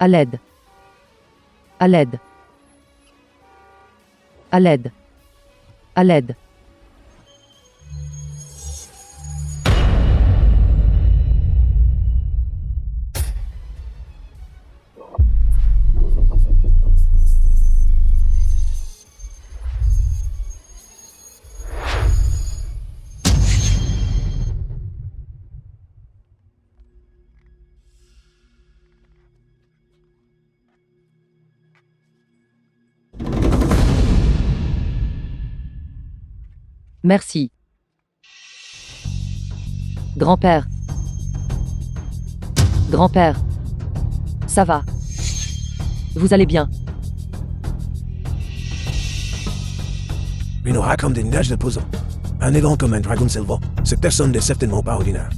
À l'aide. À l'aide. À l'aide. À l'aide. Merci. Grand-père. Grand-père. Ça va. Vous allez bien. Une aura comme des nuages de poison. Un élégant comme un dragon silver. Cette personne n'est certainement pas ordinaire.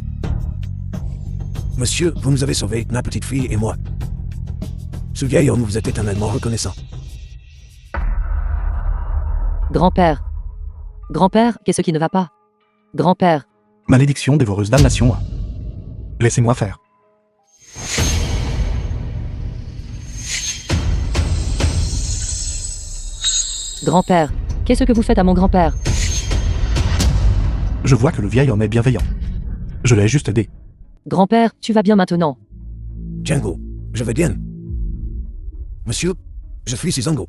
Monsieur, vous nous avez sauvés, ma petite fille et moi. Ce vieil homme vous est éternellement reconnaissant. Grand-père. Grand-père, qu'est-ce qui ne va pas? Grand-père. Malédiction dévoreuse damnation. Laissez-moi faire. Grand-père. Qu'est-ce que vous faites à mon grand-père? Je vois que le vieil homme est bienveillant. Je l'ai juste aidé. Grand-père, tu vas bien maintenant? Django, je vais bien. Monsieur, je suis Sizango.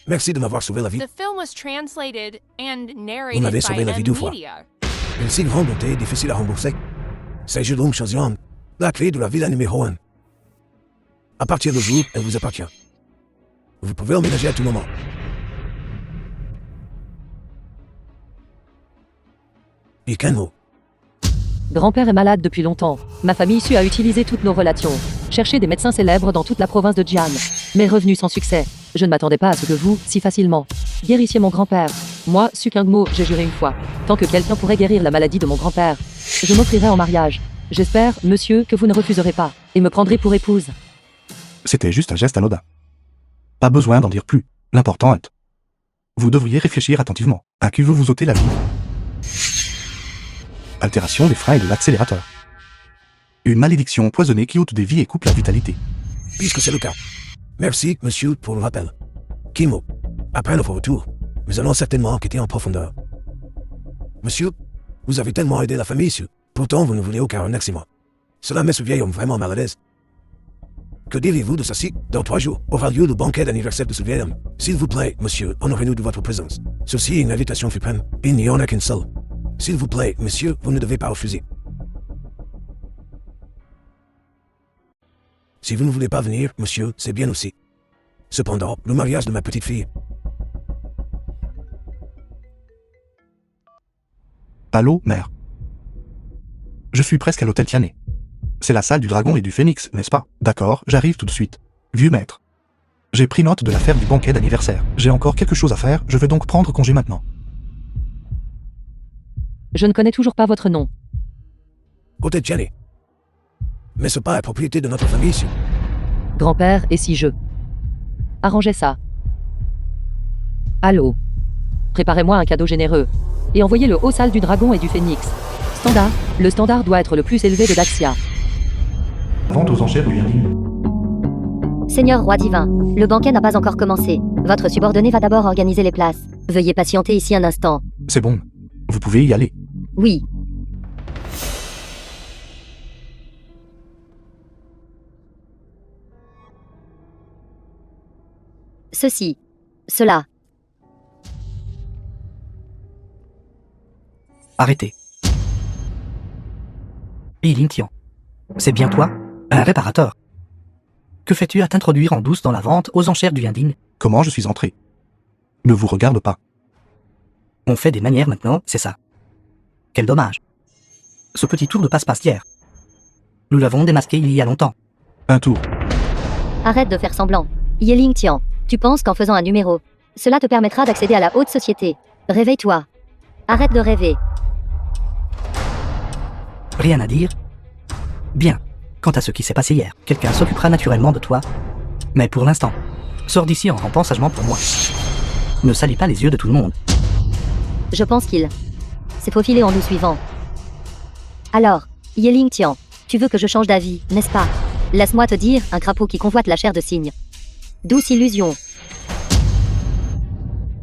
Merci de m'avoir sauvé la vie. The film was translated and Vous narrated m'avez by sauvé la vie 2 fois. M-Media. Une si grande beauté est difficile à rembourser. C'est Jérôme Chazian, la clé de la villa numéro 1. À partir de vous, elle vous appartient. Vous pouvez emménager à tout moment. Et qu'un mot. Grand-père est malade depuis longtemps. Ma famille sue a utilisé toutes nos relations. Chercher des médecins célèbres dans toute la province de Jian. Mais revenu sans succès. Je ne m'attendais pas à ce que vous, si facilement, guérissiez mon grand-père. Moi, Sukungmo, j'ai juré une fois. Tant que quelqu'un pourrait guérir la maladie de mon grand-père, je m'offrirai en mariage. J'espère, monsieur, que vous ne refuserez pas, et me prendrez pour épouse. C'était juste un geste anodin. Pas besoin d'en dire plus. L'important est... Vous devriez réfléchir attentivement. À qui veut vous ôter la vie? Altération des freins et de l'accélérateur. Une malédiction empoisonnée qui ôte des vies et coupe la vitalité. Puisque c'est le cas. Merci, monsieur, pour le rappel. Kimo, après notre retour, nous allons certainement enquêter en profondeur. Monsieur, vous avez tellement aidé la famille ici. Pourtant, vous ne voulez aucun remerciement. Cela met ce vieil homme vraiment mal à l'aise. Que diriez-vous de ceci? Dans 3 jours, aura lieu le banquet d'anniversaire de ce vieil homme. S'il vous plaît, monsieur, honorez-nous de votre présence. Ceci est une invitation suprême. Il n'y en a qu'une seule. S'il vous plaît, monsieur, vous ne devez pas refuser. Si vous ne voulez pas venir, monsieur, c'est bien aussi. Cependant, le mariage de ma petite fille... Allô, mère. Je suis presque à l'hôtel Tiané. C'est la salle du dragon et du phénix, n'est-ce pas? D'accord, j'arrive tout de suite. Vieux maître. J'ai pris note de l'affaire du banquet d'anniversaire. J'ai encore quelque chose à faire, je vais donc prendre congé maintenant. Je ne connais toujours pas votre nom. Côté Tiané. Mais ce pas la propriété de notre famille ici. Grand-père, et si je... Arrangez ça. Allô. Préparez-moi un cadeau généreux. Et envoyez-le aux salles du dragon et du phénix. Standard. Le standard doit être le plus élevé de Daxia. Vente aux enchères du Yinding. Seigneur roi divin, le banquet n'a pas encore commencé. Votre subordonné va d'abord organiser les places. Veuillez patienter ici un instant. C'est bon. Vous pouvez y aller. Oui. Ceci. Cela. Arrêtez. Yiling Tian. C'est bien toi? Un réparateur. Que fais-tu à t'introduire en douce dans la vente aux enchères du Yinding? Comment je suis entré? Ne vous regarde pas. On fait des manières maintenant, c'est ça. Quel dommage. Ce petit tour de passe-passe d'hier. Nous l'avons démasqué il y a longtemps. Un tour. Arrête de faire semblant. Yeling Tian, tu penses qu'en faisant un numéro, cela te permettra d'accéder à la haute société. Réveille-toi. Arrête de rêver. Rien à dire? Bien. Quant à ce qui s'est passé hier, quelqu'un s'occupera naturellement de toi. Mais pour l'instant, sors d'ici en rampant sagement pour moi. Ne salis pas les yeux de tout le monde. Je pense qu'il s'est faufilé en nous suivant. Alors, Yeling Tian, tu veux que je change d'avis, n'est-ce pas? Laisse-moi te dire, un crapaud qui convoite la chair de cygne. Douce illusion.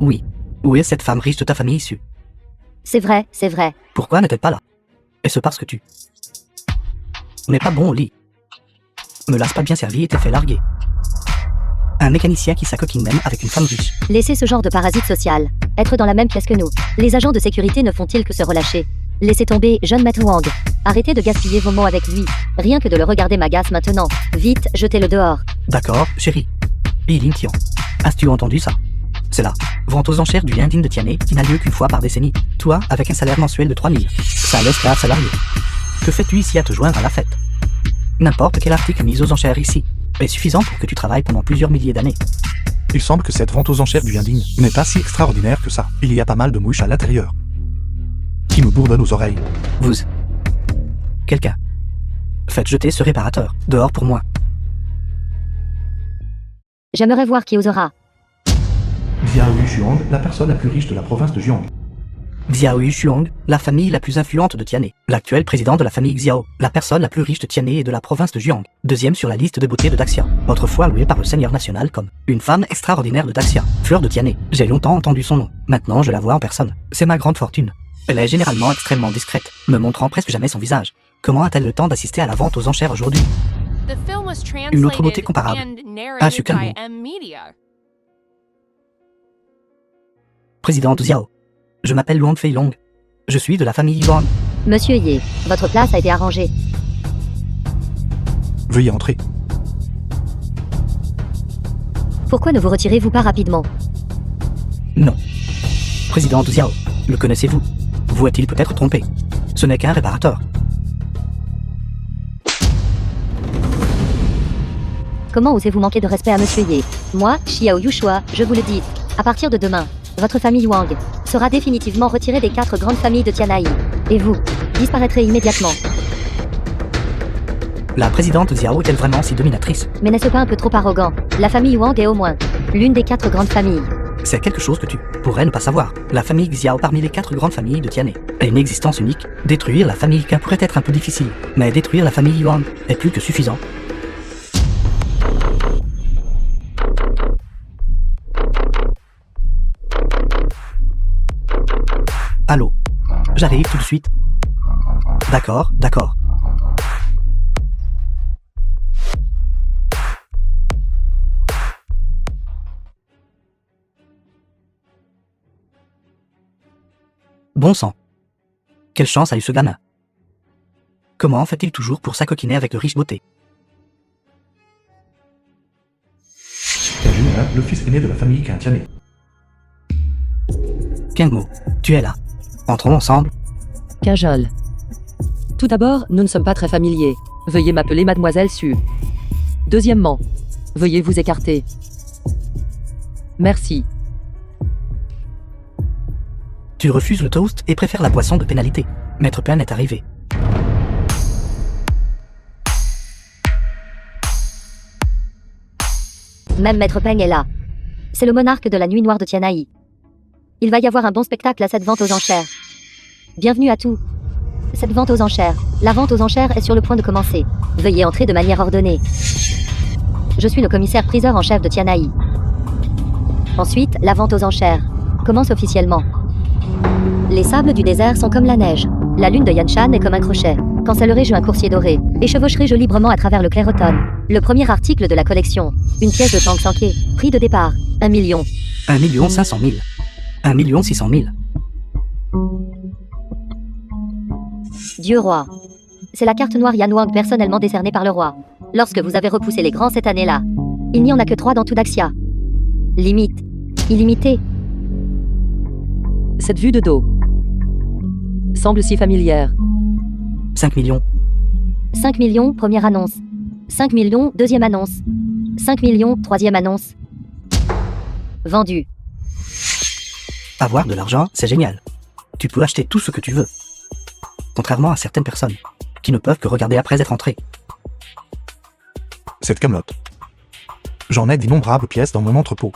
Oui. Où est cette femme riche de ta famille issue? C'est vrai, c'est vrai. Pourquoi n'était-elle pas là? Est-ce parce que tu n'es pas bon au lit? Me lasse pas bien servi et t'es fait larguer. Un mécanicien qui s'acoquine même avec une femme riche. Laissez ce genre de parasite social être dans la même pièce que nous. Les agents de sécurité ne font-ils que se relâcher? Laissez tomber, jeune maître Wang. Arrêtez de gaspiller vos mots avec lui. Rien que de le regarder m'agace maintenant. Vite, jetez-le dehors. D'accord, chérie. Yiling Tian. As-tu entendu ça? C'est la vente aux enchères du Yinding de Tiané qui n'a lieu qu'une fois par décennie. Toi, avec un salaire mensuel de 3000. Ça laisse l'esclave salarié. Que fais-tu ici à te joindre à la fête? N'importe quel article mis aux enchères ici est suffisant pour que tu travailles pendant plusieurs milliers d'années. Il semble que cette vente aux enchères du Yinding n'est pas si extraordinaire que ça. Il y a pas mal de mouches à l'intérieur qui me bourdonnent aux oreilles. Vous. Quelqu'un. Faites jeter ce réparateur. Dehors pour moi. J'aimerais voir qui osera. Xiao Yuxiang, la personne la plus riche de la province de Jiang. Xiao Yuxiang, la famille la plus influente de Tiané. L'actuel président de la famille Xiao, la personne la plus riche de Tiané et de la province de Jiang. Deuxième sur la liste de beauté de Daxia. Autrefois louée par le seigneur national comme une femme extraordinaire de Daxia. Fleur de Tiané. J'ai longtemps entendu son nom. Maintenant je la vois en personne. C'est ma grande fortune. Elle est généralement extrêmement discrète, me montrant presque jamais son visage. Comment a-t-elle le temps d'assister à la vente aux enchères aujourd'hui? Une autre beauté comparable. Ah, je suis calme. Présidente Xiao. Je m'appelle Luang Feilong. Je suis de la famille Yuan. Monsieur Ye, votre place a été arrangée. Veuillez entrer. Pourquoi ne vous retirez-vous pas rapidement? Non. Présidente Xiao, le connaissez-vous? Vous a-t-il peut-être trompé? Ce n'est qu'un réparateur. Comment osez-vous manquer de respect à Monsieur Ye? Moi, Xiao Yushua, je vous le dis. À partir de demain, votre famille Wang sera définitivement retirée des 4 grandes familles de Tianai. Et vous disparaîtrez immédiatement. La présidente Xiao est-elle vraiment si dominatrice? Mais n'est-ce pas un peu trop arrogant? La famille Wang est au moins l'une des 4 grandes familles. C'est quelque chose que tu pourrais ne pas savoir. La famille Xiao parmi les 4 grandes familles de Tiané a une existence unique. Détruire la famille Qin pourrait être un peu difficile, mais détruire la famille Yuan est plus que suffisant. Allô? J'arrive tout de suite. D'accord, d'accord. Bon sang. Quelle chance a eu ce gamin. Comment fait-il toujours pour s'acoquiner avec de riches beautés? Kajun, le fils aîné de la famille Qin Tiané. Kengmo, tu es là. Entrons ensemble. Cajol. Tout d'abord, nous ne sommes pas très familiers. Veuillez m'appeler Mademoiselle Su. Deuxièmement, veuillez vous écarter. Merci. Tu refuses le toast et préfères la boisson de pénalité. Maître Pen est arrivé. Même Maître Peng est là. C'est le monarque de la nuit noire de Tianai. Il va y avoir un bon spectacle à cette vente aux enchères. Bienvenue à tous. Cette vente aux enchères. La vente aux enchères est sur le point de commencer. Veuillez entrer de manière ordonnée. Je suis le commissaire-priseur en chef de Tianai. Ensuite, la vente aux enchères commence officiellement. Les sables du désert sont comme la neige. La lune de Yanshan est comme un crochet. Cancellerai-je un coursier doré, et chevaucherai-je librement à travers le clair automne. Le premier article de la collection. Une pièce de Tang Sanke. Prix de départ. 1 million. 1 500 000. 1 600 000. Dieu roi. C'est la carte noire Yan Wang personnellement décernée par le roi. Lorsque vous avez repoussé les grands cette année-là. Il n'y en a que 3 dans tout Daxia. Limite. Illimité. Cette vue de dos semble si familière. 5 millions. 5 millions, première annonce. 5 millions, deuxième annonce. 5 millions, troisième annonce. Vendu. Avoir de l'argent, c'est génial. Tu peux acheter tout ce que tu veux. Contrairement à certaines personnes, qui ne peuvent que regarder après être entrées. Cette camelote. J'en ai d'innombrables pièces dans mon entrepôt.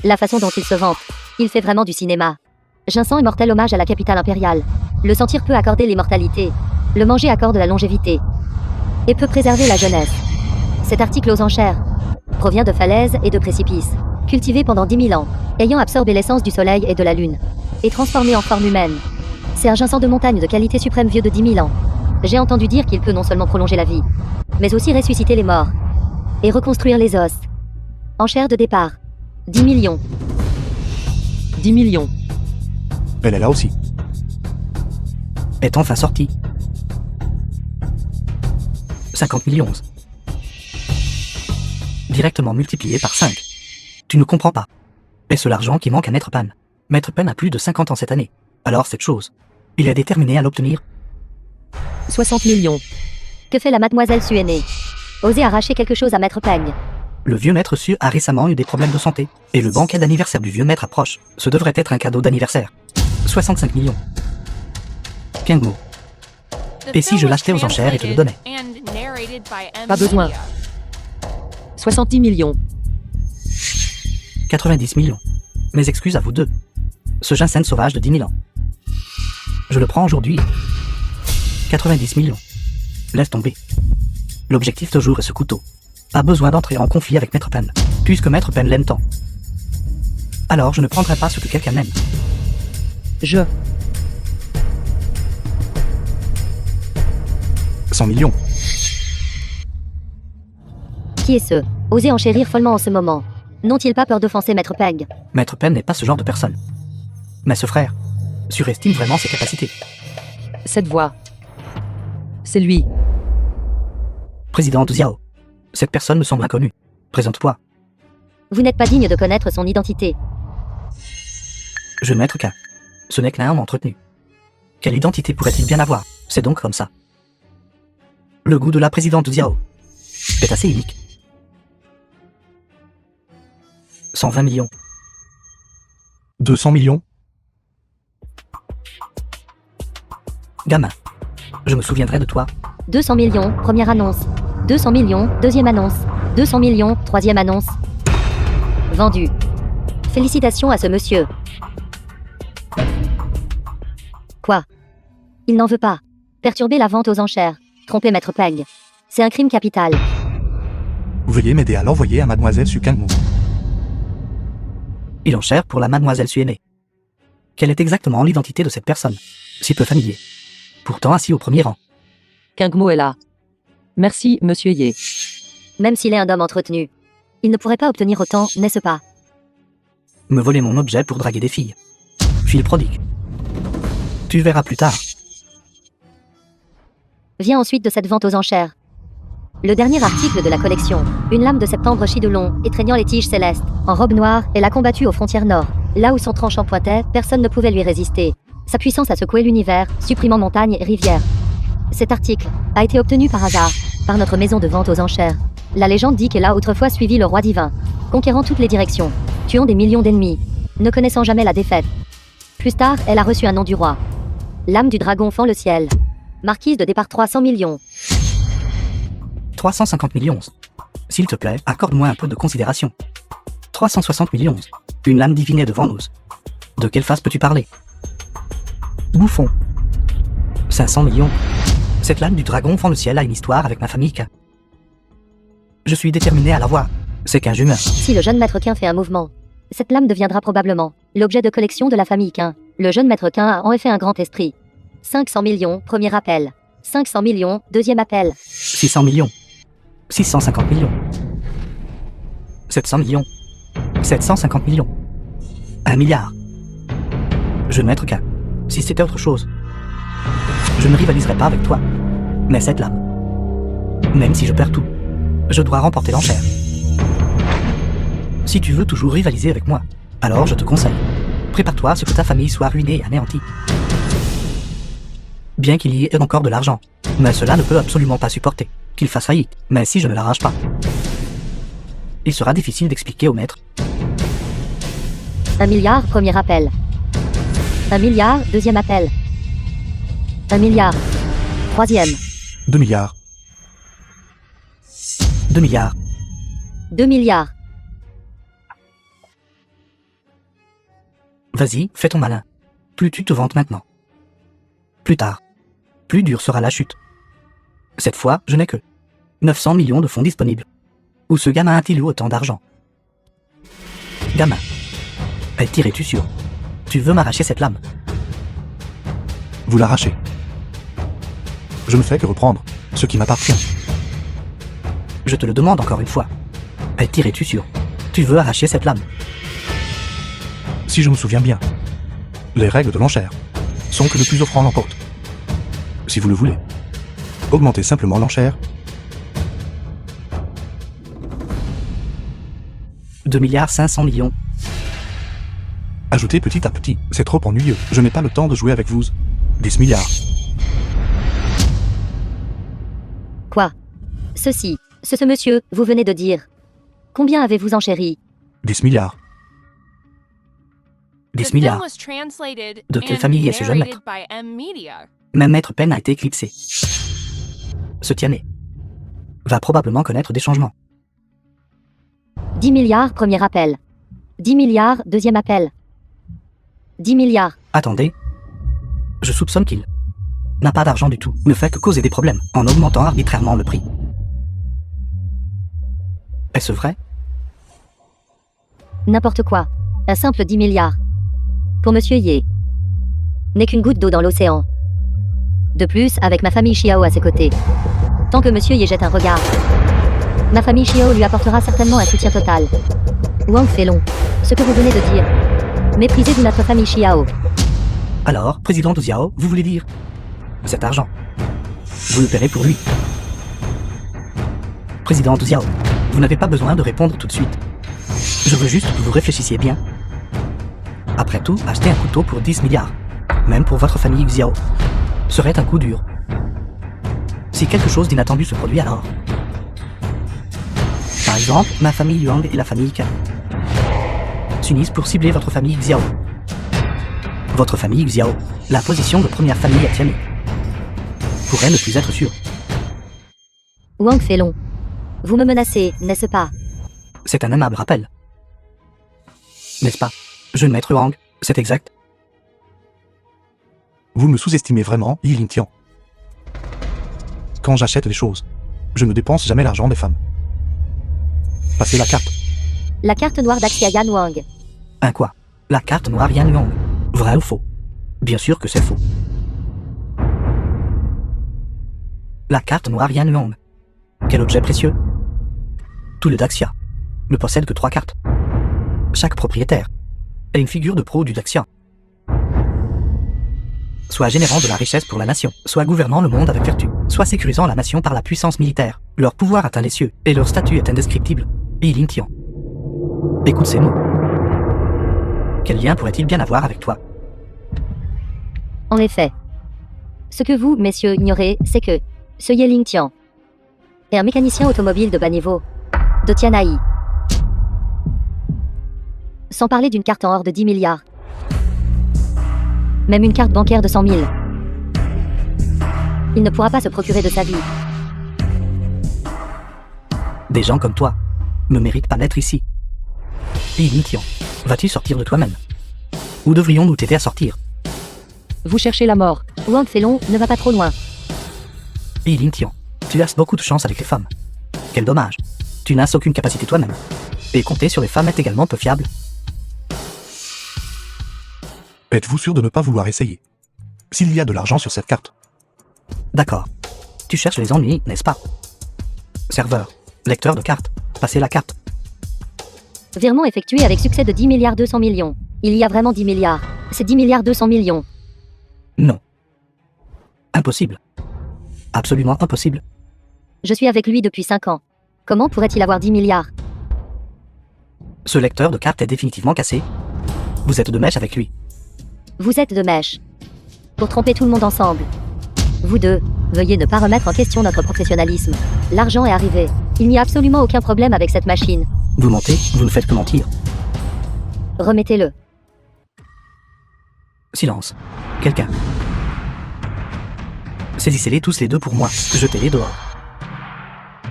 La façon dont il se vante. Il fait vraiment du cinéma. Ginseng immortel hommage à la capitale impériale. Le sentir peut accorder l'immortalité. Le manger accorde la longévité. Et peut préserver la jeunesse. Cet article aux enchères provient de falaises et de précipices, cultivés pendant 10 000 ans, ayant absorbé l'essence du soleil et de la lune, et transformé en forme humaine. C'est un ginseng de montagne de qualité suprême vieux de 10 000 ans. J'ai entendu dire qu'il peut non seulement prolonger la vie, mais aussi ressusciter les morts, et reconstruire les os. Enchère de départ. 10 millions. 10 millions. Elle est là aussi. Est enfin sorti. 50 millions. Directement multiplié par 5. Tu ne comprends pas. Est-ce l'argent qui manque à Maître Pan? Maître Pan a plus de 50 ans cette année. Alors cette chose, il est déterminé à l'obtenir. 60 millions. Que fait la mademoiselle Su aînée? Oser arracher quelque chose à Maître Peng. Le vieux maître Su a récemment eu des problèmes de santé, et le banquet d'anniversaire du vieux maître approche. Ce devrait être un cadeau d'anniversaire. 65 millions. Kengmo. Et si je l'achetais aux enchères et te le donnais? Pas besoin. 70 millions. 90 millions. Mes excuses à vous deux. Ce ginseng sauvage de 10 000 ans. Je le prends aujourd'hui. 90 millions. Laisse tomber. L'objectif toujours est ce couteau. Pas besoin d'entrer en conflit avec Maître Pen, puisque Maître Pen l'aime tant. Alors je ne prendrai pas ce que quelqu'un aime. Je. 100 millions. Qui est ce? Oser enchérir follement en ce moment. N'ont-ils pas peur d'offenser Maître Peng? Maître Pen n'est pas ce genre de personne. Mais ce frère surestime vraiment ses capacités. Cette voix. C'est lui. Président Xiao. Cette personne me semble inconnue. Présente-toi. Vous n'êtes pas digne de connaître son identité. Jeune maître K. Ce n'est qu'un homme entretenu. Quelle identité pourrait-il bien avoir? C'est donc comme ça. Le goût de la présidente Xiao est assez unique. 120 millions. 200 millions. Gamin. Je me souviendrai de toi. 200 millions, première annonce. 200 millions, deuxième annonce. 200 millions, troisième annonce. Vendu. Félicitations à ce monsieur. Quoi? Il n'en veut pas. Perturber la vente aux enchères. Tromper Maître Peng. C'est un crime capital. Veuillez m'aider à l'envoyer à Mademoiselle Su Kangmo. Il enchère pour la mademoiselle Su aînée. Quelle est exactement l'identité de cette personne? Si peu familier. Pourtant assis au premier rang. Kingmo est là. Merci, monsieur Ye. Même s'il est un homme entretenu. Il ne pourrait pas obtenir autant, n'est-ce pas? Me voler mon objet pour draguer des filles. Fille prodigue. Tu verras plus tard. Vient ensuite de cette vente aux enchères. Le dernier article de la collection. Une lame de septembre Chidelon, étreignant les tiges célestes. En robe noire, elle a combattu aux frontières nord. Là où son tranchant pointait, personne ne pouvait lui résister. Sa puissance a secoué l'univers, supprimant montagnes et rivières. Cet article a été obtenu par hasard, par notre maison de vente aux enchères. La légende dit qu'elle a autrefois suivi le roi divin, conquérant toutes les directions, tuant des millions d'ennemis, ne connaissant jamais la défaite. Plus tard, elle a reçu un nom du roi. L'âme du dragon fend le ciel. Marquise de départ 300 millions. 350 millions. S'il te plaît, accorde-moi un peu de considération. 360 millions. Une lame divinée devant nous. De quelle face peux-tu parler? Bouffon. 500 millions. Cette lame du dragon fend le ciel a une histoire avec ma famille K. Je suis déterminé à la voir. C'est qu'un jumeau. Si le jeune maître Quin fait un mouvement, cette lame deviendra probablement l'objet de collection de la famille Quin. Le jeune maître Quin a en effet un grand esprit. 500 millions, premier appel. 500 millions, deuxième appel. 600 millions. 650 millions. 700 millions. 750 millions. 1 milliard. Jeune maître K. Si c'était autre chose, je ne rivaliserais pas avec toi. Mais cette lame, même si je perds tout, je dois remporter l'enchère. Si tu veux toujours rivaliser avec moi, alors je te conseille, prépare-toi à ce que ta famille soit ruinée et anéantie. Bien qu'il y ait encore de l'argent, mais cela ne peut absolument pas supporter qu'il fasse faillite. Mais si je ne l'arrache pas, il sera difficile d'expliquer au maître. 1 milliard, premier appel. 1 milliard, deuxième appel. 1 milliard. Troisième. 2 milliards. 2 milliards. 2 milliards. Vas-y, fais ton malin. Plus tu te vantes maintenant, plus tard, plus dure sera la chute. Cette fois, je n'ai que 900 millions de fonds disponibles. Où ce gamin a-t-il eu autant d'argent? Gamin. Petir, es-tu sûr? Tu veux m'arracher cette lame? Vous l'arrachez. Je ne fais que reprendre ce qui m'appartient. Je te le demande encore une fois. Petir, es-tu sûr? Tu veux arracher cette lame? Si je me souviens bien, les règles de l'enchère sont que le plus offrant l'emporte. Si vous le voulez, augmentez simplement l'enchère. 2,5 milliards. Ajoutez petit à petit, c'est trop ennuyeux. Je n'ai pas le temps de jouer avec vous. 10 milliards. Quoi? Ce monsieur, vous venez de dire. Combien avez-vous enchéri? 10 milliards. 10 The film milliards. was translated De quelle and famille est ce jeune narrated maître? by M. Media. Même Maître Pen a été éclipsé. Ce Tiané va probablement connaître des changements. 10 milliards, premier appel. 10 milliards, deuxième appel. 10 milliards. Attendez. Je soupçonne qu'il n'a pas d'argent du tout, ne fait que causer des problèmes en augmentant arbitrairement le prix. Est-ce vrai? N'importe quoi. Un simple 10 milliards. Pour monsieur Ye. N'est qu'une goutte d'eau dans l'océan. De plus, avec ma famille Xiao à ses côtés. Tant que monsieur Ye jette un regard, ma famille Xiao lui apportera certainement un soutien total. Wang Feilong, ce que vous venez de dire. Méprisez-vous notre famille Xiao. Alors, président de Xiao, vous voulez dire cet argent, vous le paierez pour lui. Président de Xiao, vous n'avez pas besoin de répondre tout de suite. Je veux juste que vous réfléchissiez bien. Après tout, acheter un couteau pour 10 milliards, même pour votre famille Xiao, serait un coup dur. Si quelque chose d'inattendu se produit alors. Par exemple, ma famille Yuan et la famille Kan s'unissent pour cibler votre famille Xiao. Votre famille Xiao, la position de première famille à Tianhe, pourrait ne plus être sûre. Wang Feilong. Vous me menacez, n'est-ce pas? C'est un aimable rappel. N'est-ce pas, jeune maître Wang? C'est exact. Vous me sous-estimez vraiment, Yi Lingtian. Quand j'achète des choses, je ne dépense jamais l'argent des femmes. Passez la carte. La carte noire d'Axia Yan Wang. Un quoi? La carte noire Yan Yong. Vrai ou faux? Bien sûr que c'est faux. La carte noire Yan Yong. Quel objet précieux? Tout le Daxia ne possède que 3 cartes. Chaque propriétaire est une figure de pro du Daxia. Soit générant de la richesse pour la nation, soit gouvernant le monde avec vertu, soit sécurisant la nation par la puissance militaire. Leur pouvoir atteint les cieux, et leur statut est indescriptible. Yi Lingtian. Écoute ces mots. Quel lien pourrait-il bien avoir avec toi? En effet. Ce que vous, messieurs, ignorez, c'est que ce Ye Lingtian est un mécanicien automobile de bas niveau, de Tianhe. Sans parler d'une carte en or de 10 milliards. Même une carte bancaire de 100 000. Il ne pourra pas se procurer de sa vie. Des gens comme toi ne méritent pas d'être ici. Yi Lingtian, vas-tu sortir de toi-même? Ou devrions-nous t'aider à sortir? Vous cherchez la mort. Wang Feilong ne va pas trop loin. Yi Lingtian, tu as beaucoup de chance avec les femmes. Quel dommage. Tu n'as aucune capacité toi-même. Et compter sur les femmes est également peu fiable. Êtes-vous sûr de ne pas vouloir essayer? S'il y a de l'argent sur cette carte. D'accord. Tu cherches les ennuis, n'est-ce pas? Serveur, lecteur de carte, passez la carte. Virement effectué avec succès de 10 milliards 200 millions. Il y a vraiment 10 milliards. C'est 10 milliards 200 millions. Non. Impossible. Absolument impossible. Je suis avec lui depuis 5 ans. Comment pourrait-il avoir 10 milliards? Ce lecteur de carte est définitivement cassé. Vous êtes de mèche avec lui. Vous êtes de mèche. Pour tromper tout le monde ensemble. Vous deux, veuillez ne pas remettre en question notre professionnalisme. L'argent est arrivé. Il n'y a absolument aucun problème avec cette machine. Vous mentez, vous ne faites que mentir. Remettez-le. Silence. Quelqu'un. Saisissez-les tous les deux pour moi. Jetez-les dehors.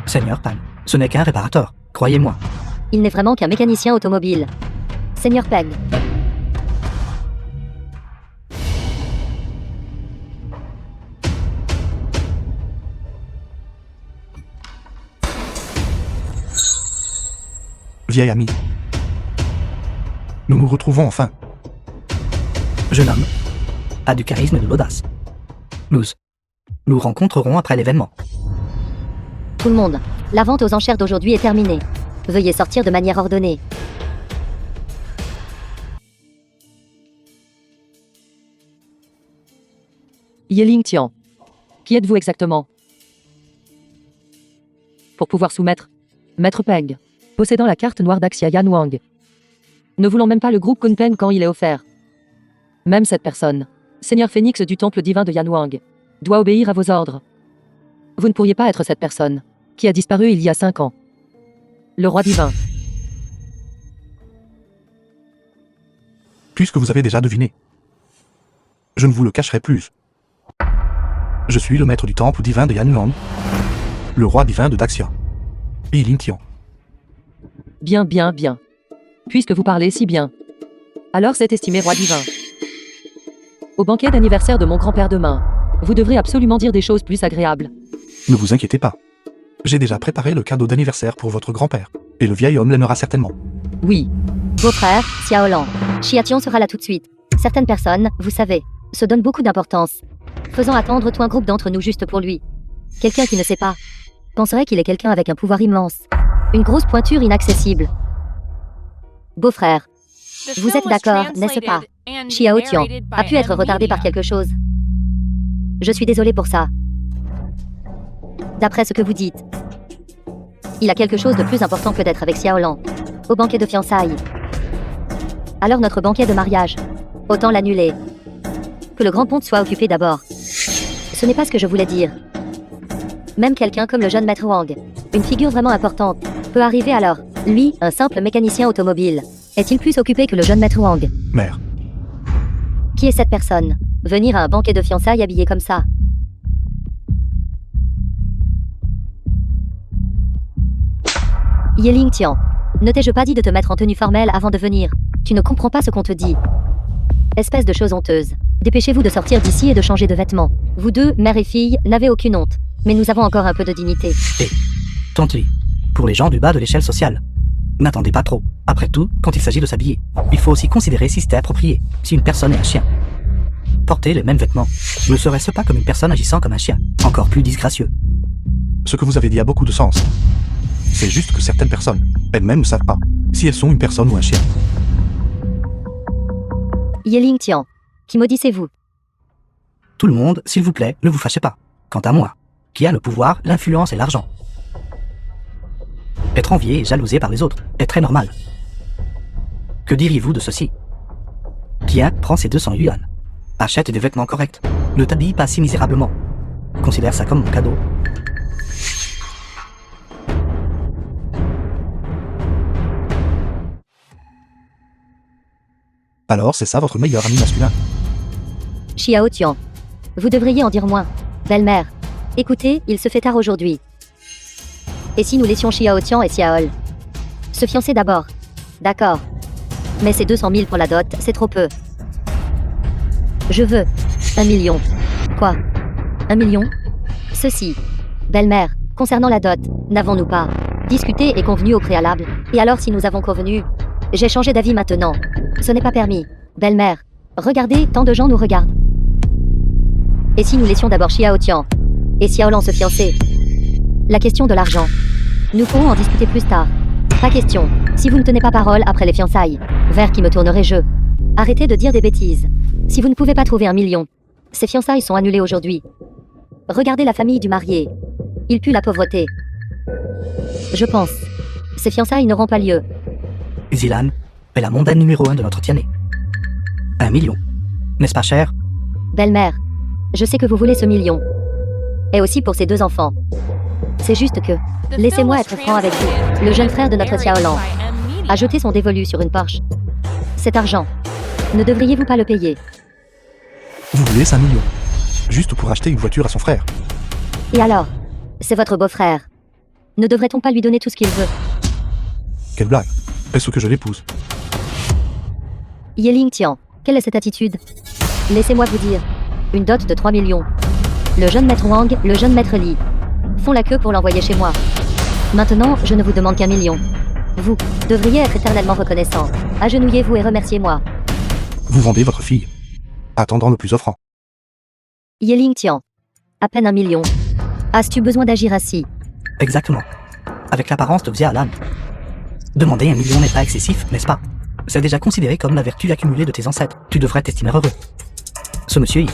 Seigneur Pan, ce n'est qu'un réparateur, croyez-moi. Il n'est vraiment qu'un mécanicien automobile. Seigneur Peng. Vieil ami. Nous nous retrouvons enfin. Jeune homme a du charisme et de l'audace. Nous rencontrerons après l'événement. Tout le monde, la vente aux enchères d'aujourd'hui est terminée. Veuillez sortir de manière ordonnée. Yeling Tian. Qui êtes-vous exactement? Pour pouvoir soumettre. Maître Peng. Possédant la carte noire d'Axia Yan Wang. Ne voulons même pas le groupe Kunpeng quand il est offert. Même cette personne, Seigneur Phénix du temple divin de Yan Wang, doit obéir à vos ordres. Vous ne pourriez pas être cette personne, qui a disparu il y a 5 ans. Le roi divin. Puisque vous avez déjà deviné. Je ne vous le cacherai plus. Je suis le maître du temple divin de Yan Wang, le roi divin de Daxia. Yeling Tian. Bien, bien, bien. Puisque vous parlez si bien. Alors c'est estimé roi divin. Au banquet d'anniversaire de mon grand-père demain, vous devrez absolument dire des choses plus agréables. Ne vous inquiétez pas. J'ai déjà préparé le cadeau d'anniversaire pour votre grand-père, et le vieil homme l'aimera certainement. Oui. Beau-frère, Xiaolan. Xiaotian sera là tout de suite. Certaines personnes, vous savez, se donnent beaucoup d'importance. Faisant attendre tout un groupe d'entre nous juste pour lui. Quelqu'un qui ne sait pas penserait qu'il est quelqu'un avec un pouvoir immense. Une grosse pointure inaccessible. Beau-frère, vous êtes d'accord, n'est-ce pas? Xiaotian a pu être retardé par quelque chose. Je suis désolé pour ça. D'après ce que vous dites, il a quelque chose de plus important que d'être avec Xiaolan. Au banquet de fiançailles. Alors notre banquet de mariage. Autant l'annuler. Que le grand ponte soit occupé d'abord. Ce n'est pas ce que je voulais dire. Même quelqu'un comme le jeune maître Wang, une figure vraiment importante, peut arriver alors. Lui, un simple mécanicien automobile, est-il plus occupé que le jeune maître Wang? Mère. Qui est cette personne? Venir à un banquet de fiançailles habillé comme ça? Yeling Tian, ne t'ai-je pas dit de te mettre en tenue formelle avant de venir? Tu ne comprends pas ce qu'on te dit. Espèce de chose honteuse. Dépêchez-vous de sortir d'ici et de changer de vêtements. Vous deux, mère et fille, n'avez aucune honte. Mais nous avons encore un peu de dignité. Et, tantôt, pour les gens du bas de l'échelle sociale, n'attendez pas trop. Après tout, quand il s'agit de s'habiller, il faut aussi considérer si c'était approprié. Si une personne est un chien, porter les mêmes vêtements, ne serait-ce pas comme une personne agissant comme un chien, encore plus disgracieux? Ce que vous avez dit a beaucoup de sens. C'est juste que certaines personnes, elles-mêmes ne savent pas si elles sont une personne ou un chien. Yeling Tian, qui maudissez-vous? Tout le monde, s'il vous plaît, ne vous fâchez pas. Quant à moi, qui a le pouvoir, l'influence et l'argent. Être envié et jalousé par les autres est très normal. Que diriez-vous de ceci? Tiens, prends ces 200 yuan. Achète des vêtements corrects. Ne t'habille pas si misérablement. Considère ça comme mon cadeau. Alors c'est ça votre meilleur ami masculin. Xiaotian, vous devriez en dire moins. Belle-mère, écoutez, il se fait tard aujourd'hui. Et si nous laissions Xiaotian et Xiaol se fiancer d'abord? D'accord. Mais ces 200 000 pour la dot, c'est trop peu. Je veux 1 million. Quoi? 1 million? Ceci. Belle-mère, concernant la dot, n'avons-nous pas discuté et convenu au préalable? Et alors si nous avons convenu? J'ai changé d'avis maintenant. Ce n'est pas permis. Belle-mère, regardez, tant de gens nous regardent. Et si nous laissions d'abord Xiaotian et Xiaolan se fiancer? La question de l'argent. Nous pourrons en discuter plus tard. Pas question. Si vous ne tenez pas parole après les fiançailles, vers qui me tournerai-je? Arrêtez de dire des bêtises. Si vous ne pouvez pas trouver 1 million, ces fiançailles sont annulées aujourd'hui. Regardez la famille du marié. Il pue la pauvreté. Je pense. Ces fiançailles n'auront pas lieu. Zilan est la mondaine numéro 1 de notre Tiané. 1 million. N'est-ce pas cher? Belle-mère, je sais que vous voulez ce million. Et aussi pour ces 2 enfants. C'est juste que, laissez-moi être franc avec vous. Le jeune frère de notre Xiaolan a jeté son dévolu sur une Porsche. Cet argent, ne devriez-vous pas le payer? Vous voulez 5 millions, juste pour acheter une voiture à son frère. Et alors? C'est votre beau-frère. Ne devrait-on pas lui donner tout ce qu'il veut? Quelle blague. Est-ce que je l'épouse? Yeling Tian, quelle est cette attitude? Laissez-moi vous dire. Une dot de 3 millions. Le jeune maître Wang, le jeune maître Li font la queue pour l'envoyer chez moi. Maintenant, je ne vous demande qu'1 million. Vous devriez être éternellement reconnaissant. Agenouillez-vous et remerciez-moi. Vous vendez votre fille. Attendant le plus offrant. Yeling Tian. À peine 1 million. As-tu besoin d'agir ainsi? Exactement. Avec l'apparence de Xia Alan. Demander 1 million n'est pas excessif, n'est-ce pas? C'est déjà considéré comme la vertu accumulée de tes ancêtres. Tu devrais t'estimer heureux. Ce monsieur y.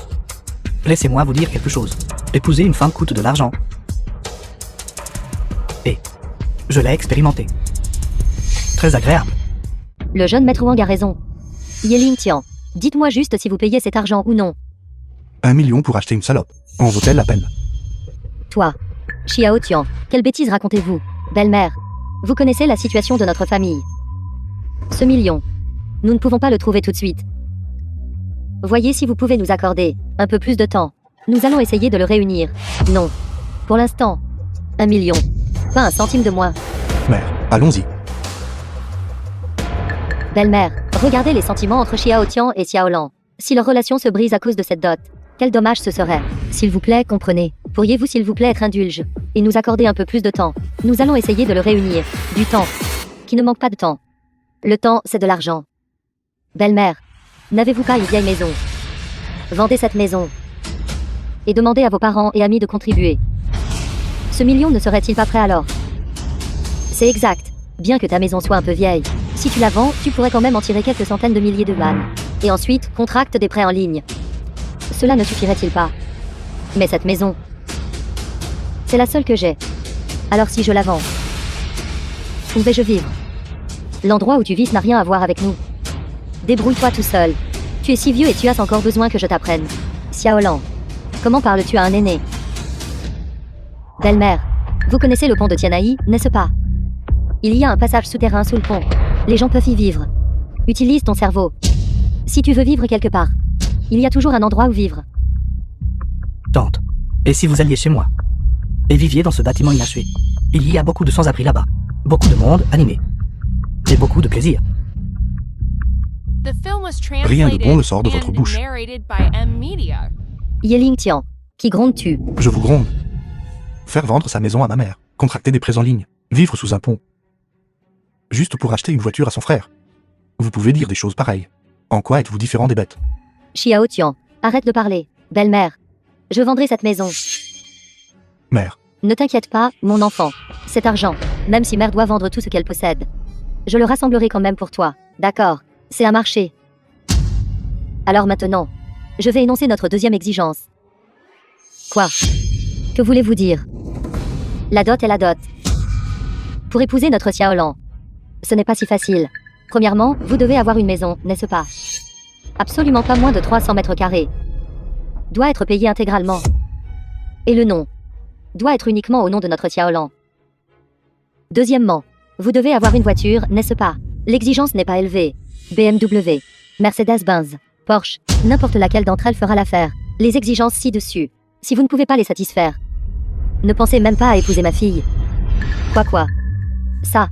Laissez-moi vous dire quelque chose. Épouser une femme coûte de l'argent. Et je l'ai expérimenté. Très agréable. Le jeune maître Wang a raison. Yeling Tian. Dites-moi juste si vous payez cet argent ou non. 1 million pour acheter une salope. En vaut-elle la peine? Toi. Xiao Tian. Quelle bêtise racontez-vous? Belle-mère. Vous connaissez la situation de notre famille. Ce million. Nous ne pouvons pas le trouver tout de suite. Voyez si vous pouvez nous accorder un peu plus de temps. Nous allons essayer de le réunir. Non. Pour l'instant. 1 million. Pas un centime de moins. Mère, allons-y. Belle-mère, regardez les sentiments entre Xiao Tian et Xiao Lan. Si leur relation se brise à cause de cette dot, quel dommage ce serait. S'il vous plaît, comprenez. Pourriez-vous s'il vous plaît être indulge et nous accorder un peu plus de temps? Nous allons essayer de le réunir. Du temps. Qui ne manque pas de temps. Le temps, c'est de l'argent. Belle-mère, n'avez-vous pas une vieille maison? Vendez cette maison. Et demandez à vos parents et amis de contribuer. Ce million ne serait-il pas prêt alors? C'est exact. Bien que ta maison soit un peu vieille, si tu la vends, tu pourrais quand même en tirer quelques centaines de milliers de yuan. Et ensuite, contracte des prêts en ligne. Cela ne suffirait-il pas? Mais cette maison, c'est la seule que j'ai. Alors si je la vends, où vais-je vivre? L'endroit où tu vis n'a rien à voir avec nous. Débrouille-toi tout seul. Tu es si vieux et tu as encore besoin que je t'apprenne. Xiaolan, comment parles-tu à un aîné? Belle-mère, vous connaissez le pont de Tianai, n'est-ce pas? Il y a un passage souterrain sous le pont. Les gens peuvent y vivre. Utilise ton cerveau. Si tu veux vivre quelque part, il y a toujours un endroit où vivre. Tante. Et si vous alliez chez moi? Et viviez dans ce bâtiment inachevé? Il y a beaucoup de sans-abri là-bas. Beaucoup de monde animé. Et beaucoup de plaisir. The film was Rien de bon ne sort de translated votre bouche. and narrated by M Media. Yeling Tian, qui grondes-tu? Je vous gronde. Faire vendre sa maison à ma mère. Contracter des prêts en ligne. Vivre sous un pont. Juste pour acheter une voiture à son frère. Vous pouvez dire des choses pareilles. En quoi êtes-vous différent des bêtes? Xiao Tian, arrête de parler. Belle-mère, je vendrai cette maison. Mère, Ne t'inquiète pas, mon enfant. Cet argent, même si mère doit vendre tout ce qu'elle possède, je le rassemblerai quand même pour toi. D'accord, c'est un marché. Alors maintenant, je vais énoncer notre deuxième exigence. Quoi? Que voulez-vous dire? La dot est la dot. Pour épouser notre Xiaolan, ce n'est pas si facile. Premièrement, vous devez avoir une maison, n'est-ce pas? Absolument pas moins de 300 mètres carrés. Doit être payé intégralement. Et le nom doit être uniquement au nom de notre Xiaolan. Deuxièmement, vous devez avoir une voiture, n'est-ce pas? L'exigence n'est pas élevée. BMW, Mercedes-Benz, Porsche, n'importe laquelle d'entre elles fera l'affaire. Les exigences ci-dessus. Si vous ne pouvez pas les satisfaire, ne pensez même pas à épouser ma fille. Quoi? Ça.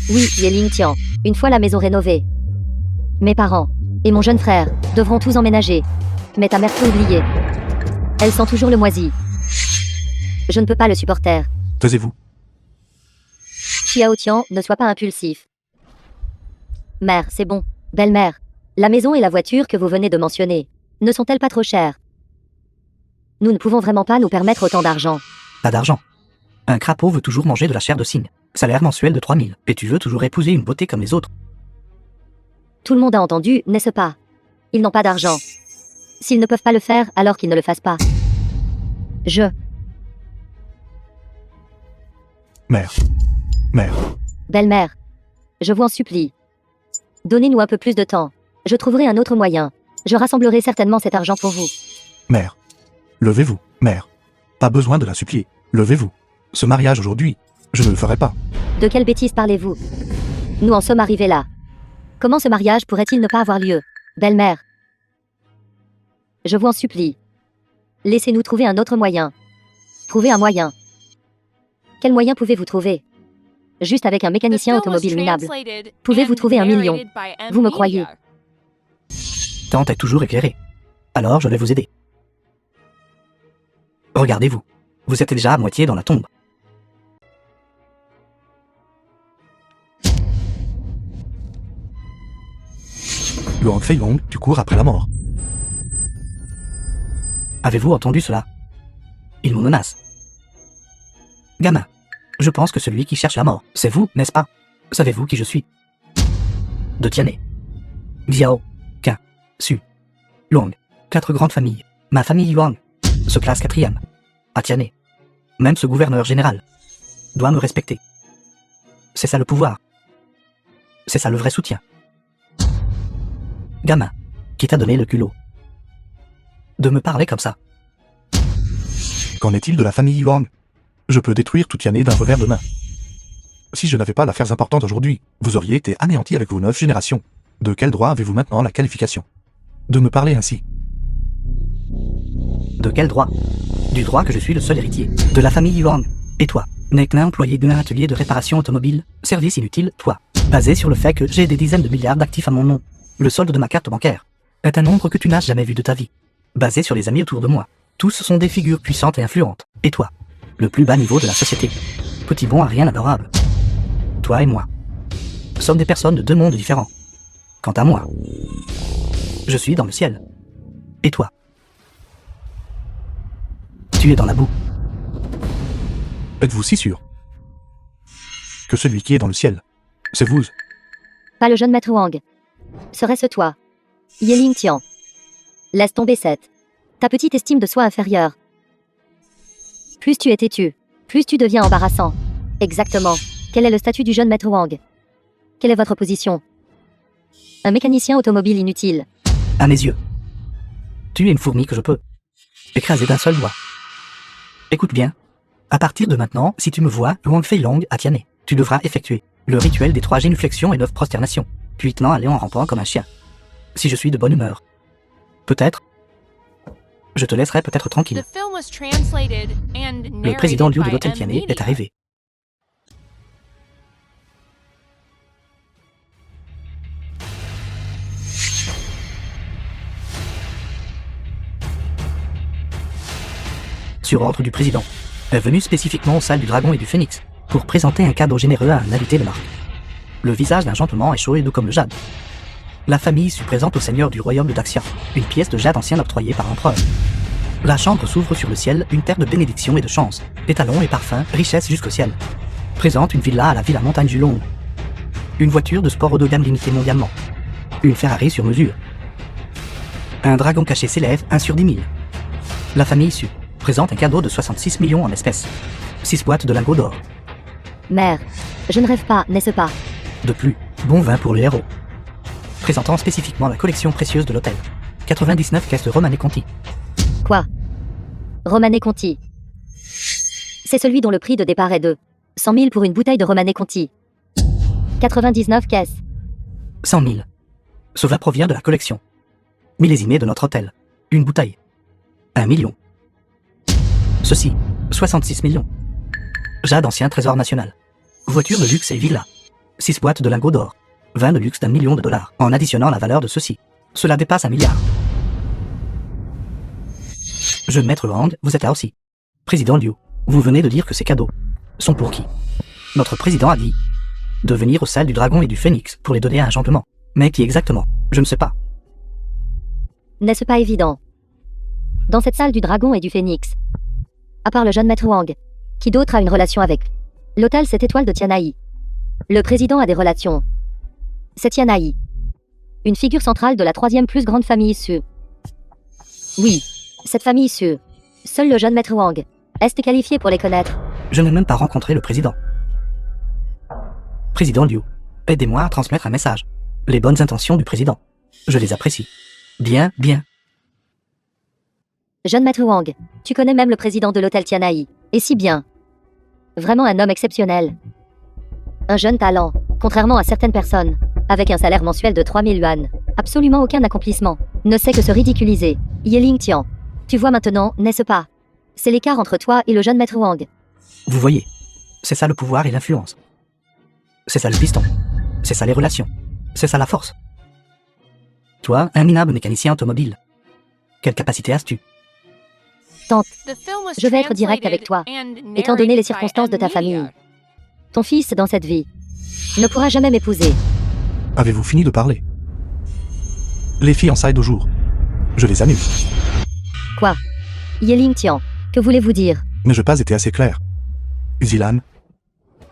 Oui, Yeling Tian. Une fois la maison rénovée, mes parents et mon jeune frère devront tous emménager. Mais ta mère peut oublier. Elle sent toujours le moisi. Je ne peux pas le supporter. taisez-vous. Xiao Tian, ne sois pas impulsif. Mère, c'est bon. Belle-mère, la maison et la voiture que vous venez de mentionner, ne sont-elles pas trop chères? Nous ne pouvons vraiment pas nous permettre autant d'argent. Pas d'argent. Un crapaud veut toujours manger de la chair de cygne. Salaire mensuel de 3000. Et tu veux toujours épouser une beauté comme les autres. Tout le monde a entendu, n'est-ce pas? Ils n'ont pas d'argent. S'ils ne peuvent pas le faire, alors qu'ils ne le fassent pas. Mère. Belle-mère, je vous en supplie. Donnez-nous un peu plus de temps. Je trouverai un autre moyen. Je rassemblerai certainement cet argent pour vous. Mère. Levez-vous, mère. Pas besoin de la supplier. Levez-vous. Ce mariage aujourd'hui, je ne le ferai pas. De quelle bêtise parlez-vous? Nous en sommes arrivés là. Comment ce mariage pourrait-il ne pas avoir lieu? Belle-mère, je vous en supplie. Laissez-nous trouver un autre moyen. Trouvez un moyen. Quel moyen pouvez-vous trouver? Juste avec un The mécanicien film was automobile minable. translated Pouvez-vous and trouver 1 million? narrated by M Vous me Media. croyez? Tante est toujours éclairée. Alors je vais vous aider. Regardez-vous. Vous êtes déjà à moitié dans la tombe. Luang Feilong, tu cours après la mort. Avez-vous entendu cela? Il nous menace. Gamin, je pense que celui qui cherche la mort, c'est vous, n'est-ce pas? Savez-vous qui je suis? De Tianhe. Xiao, Qin, Su, Luang, 4 grandes familles. Ma famille Yuan se classe 4e. À Tianhe. Même ce gouverneur général doit me respecter. C'est ça le pouvoir. C'est ça le vrai soutien. Gamin, qui t'a donné le culot de me parler comme ça? Qu'en est-il de la famille Yuan? Je peux détruire tout Tianhe d'un revers de main. Si je n'avais pas d'affaires importantes aujourd'hui, vous auriez été anéanti avec vos 9 générations. De quel droit avez-vous maintenant la qualification de me parler ainsi? De quel droit? Du droit que je suis le seul héritier de la famille Yuan. Et toi, n'est qu'un employé d'un atelier de réparation automobile, service inutile, toi, basé sur le fait que j'ai des dizaines de milliards d'actifs à mon nom. Le solde de ma carte bancaire est un nombre que tu n'as jamais vu de ta vie. Basé sur les amis autour de moi. Tous sont des figures puissantes et influentes. Et toi, le plus bas niveau de la société. Petit bon à rien adorable. Toi et moi sommes des personnes de 2 mondes différents. Quant à moi, je suis dans le ciel. Et toi, tu es dans la boue. Êtes-vous si sûr que celui qui est dans le ciel, c'est vous? Pas le jeune maître Wang. Serait-ce toi? Yeling Tian. Laisse tomber cette. Ta petite estime de soi inférieure. Plus tu es têtu, plus tu deviens embarrassant. Exactement. Quel est le statut du jeune maître Wang? Quelle est votre position? Un mécanicien automobile inutile. À mes yeux, tu es une fourmi que je peux écraser d'un seul doigt. Écoute bien. À partir de maintenant, si tu me vois, Luang Feilong à Tianhe, tu devras effectuer le rituel des 3 génuflexions et 9 prosternations, puis t'en aller en rampant comme un chien. Si je suis de bonne humeur, peut-être, je te laisserai peut-être tranquille. The film was translated and Le président Liu de narrated l'hôtel by Tianhe M-Media. est arrivé. Sur ordre du président, est venu spécifiquement aux salles du Dragon et du Phénix pour présenter un cadeau généreux à un invité de marque. Le visage d'un gentleman est chaud et doux comme le jade. La famille se présente au seigneur du royaume de Daxia, une pièce de jade ancienne octroyée par l'empereur. La chambre s'ouvre sur le ciel, une terre de bénédiction et de chance, étalons et parfums, richesse jusqu'au ciel. Présente une villa à la Villa Montagne du Long. Une voiture de sport haut de gamme limitée mondialement. Une Ferrari sur mesure. Un dragon caché s'élève, 1 sur 10 000. La famille Su présente un cadeau de 66 millions en espèces. 6 boîtes de lingots d'or. Mère, je ne rêve pas, n'est-ce pas? De plus, bon vin pour le héros. Présentant spécifiquement la collection précieuse de l'hôtel. 99 caisses de Romanée Conti. Quoi? Romanée Conti. C'est celui dont le prix de départ est de 100 000 pour une bouteille de Romanée Conti. 99 caisses. 100 000. Ce vin provient de la collection. Millésimé de notre hôtel. Une bouteille. 1 million. Ceci, 66 millions. Jade ancien trésor national. Voiture de luxe et villa. 6 boîtes de lingots d'or. Vin de luxe d'1 million de dollars. En additionnant la valeur de ceci, cela dépasse 1 milliard. Jeune maître Wang, vous êtes là aussi. Président Liu, vous venez de dire que ces cadeaux sont pour qui? Notre président a dit de venir aux salles du Dragon et du Phénix pour les donner à un gentleman. Mais qui exactement? Je ne sais pas. N'est-ce pas évident? Dans cette salle du Dragon et du Phénix, à part le jeune maître Wang, qui d'autre a une relation avec l'hôtel 7 étoiles de Tianhe? Le président a des relations. C'est Tianhe. Une figure centrale de la 3e plus grande famille Su. Oui, cette famille Su. Seul le jeune maître Wang est qualifié pour les connaître. Je n'ai même pas rencontré le président. Président Liu, aidez-moi à transmettre un message. Les bonnes intentions du président. Je les apprécie. Bien, bien. Jeune maître Wang, tu connais même le président de l'hôtel Tianhe. Et si bien. Vraiment un homme exceptionnel. Un jeune talent, contrairement à certaines personnes, avec un salaire mensuel de 3000 yuan. Absolument aucun accomplissement. Ne sait que se ridiculiser. Yeling Tian. Tu vois maintenant, n'est-ce pas? C'est l'écart entre toi et le jeune maître Wang. Vous voyez, c'est ça le pouvoir et l'influence. C'est ça le piston. C'est ça les relations. C'est ça la force. Toi, un minable mécanicien automobile. Quelle capacité as-tu? Tante, The film was je vais être direct avec toi, translated and étant donné les narrated by circonstances de ta M-Media. famille. Ton fils, dans cette vie, ne pourra jamais m'épouser. Avez-vous fini de parler? Les fiançailles au jour. Je les annule. Quoi? Yeling Tian, que voulez-vous dire? Mais je n'ai pas été assez clair. Zilan,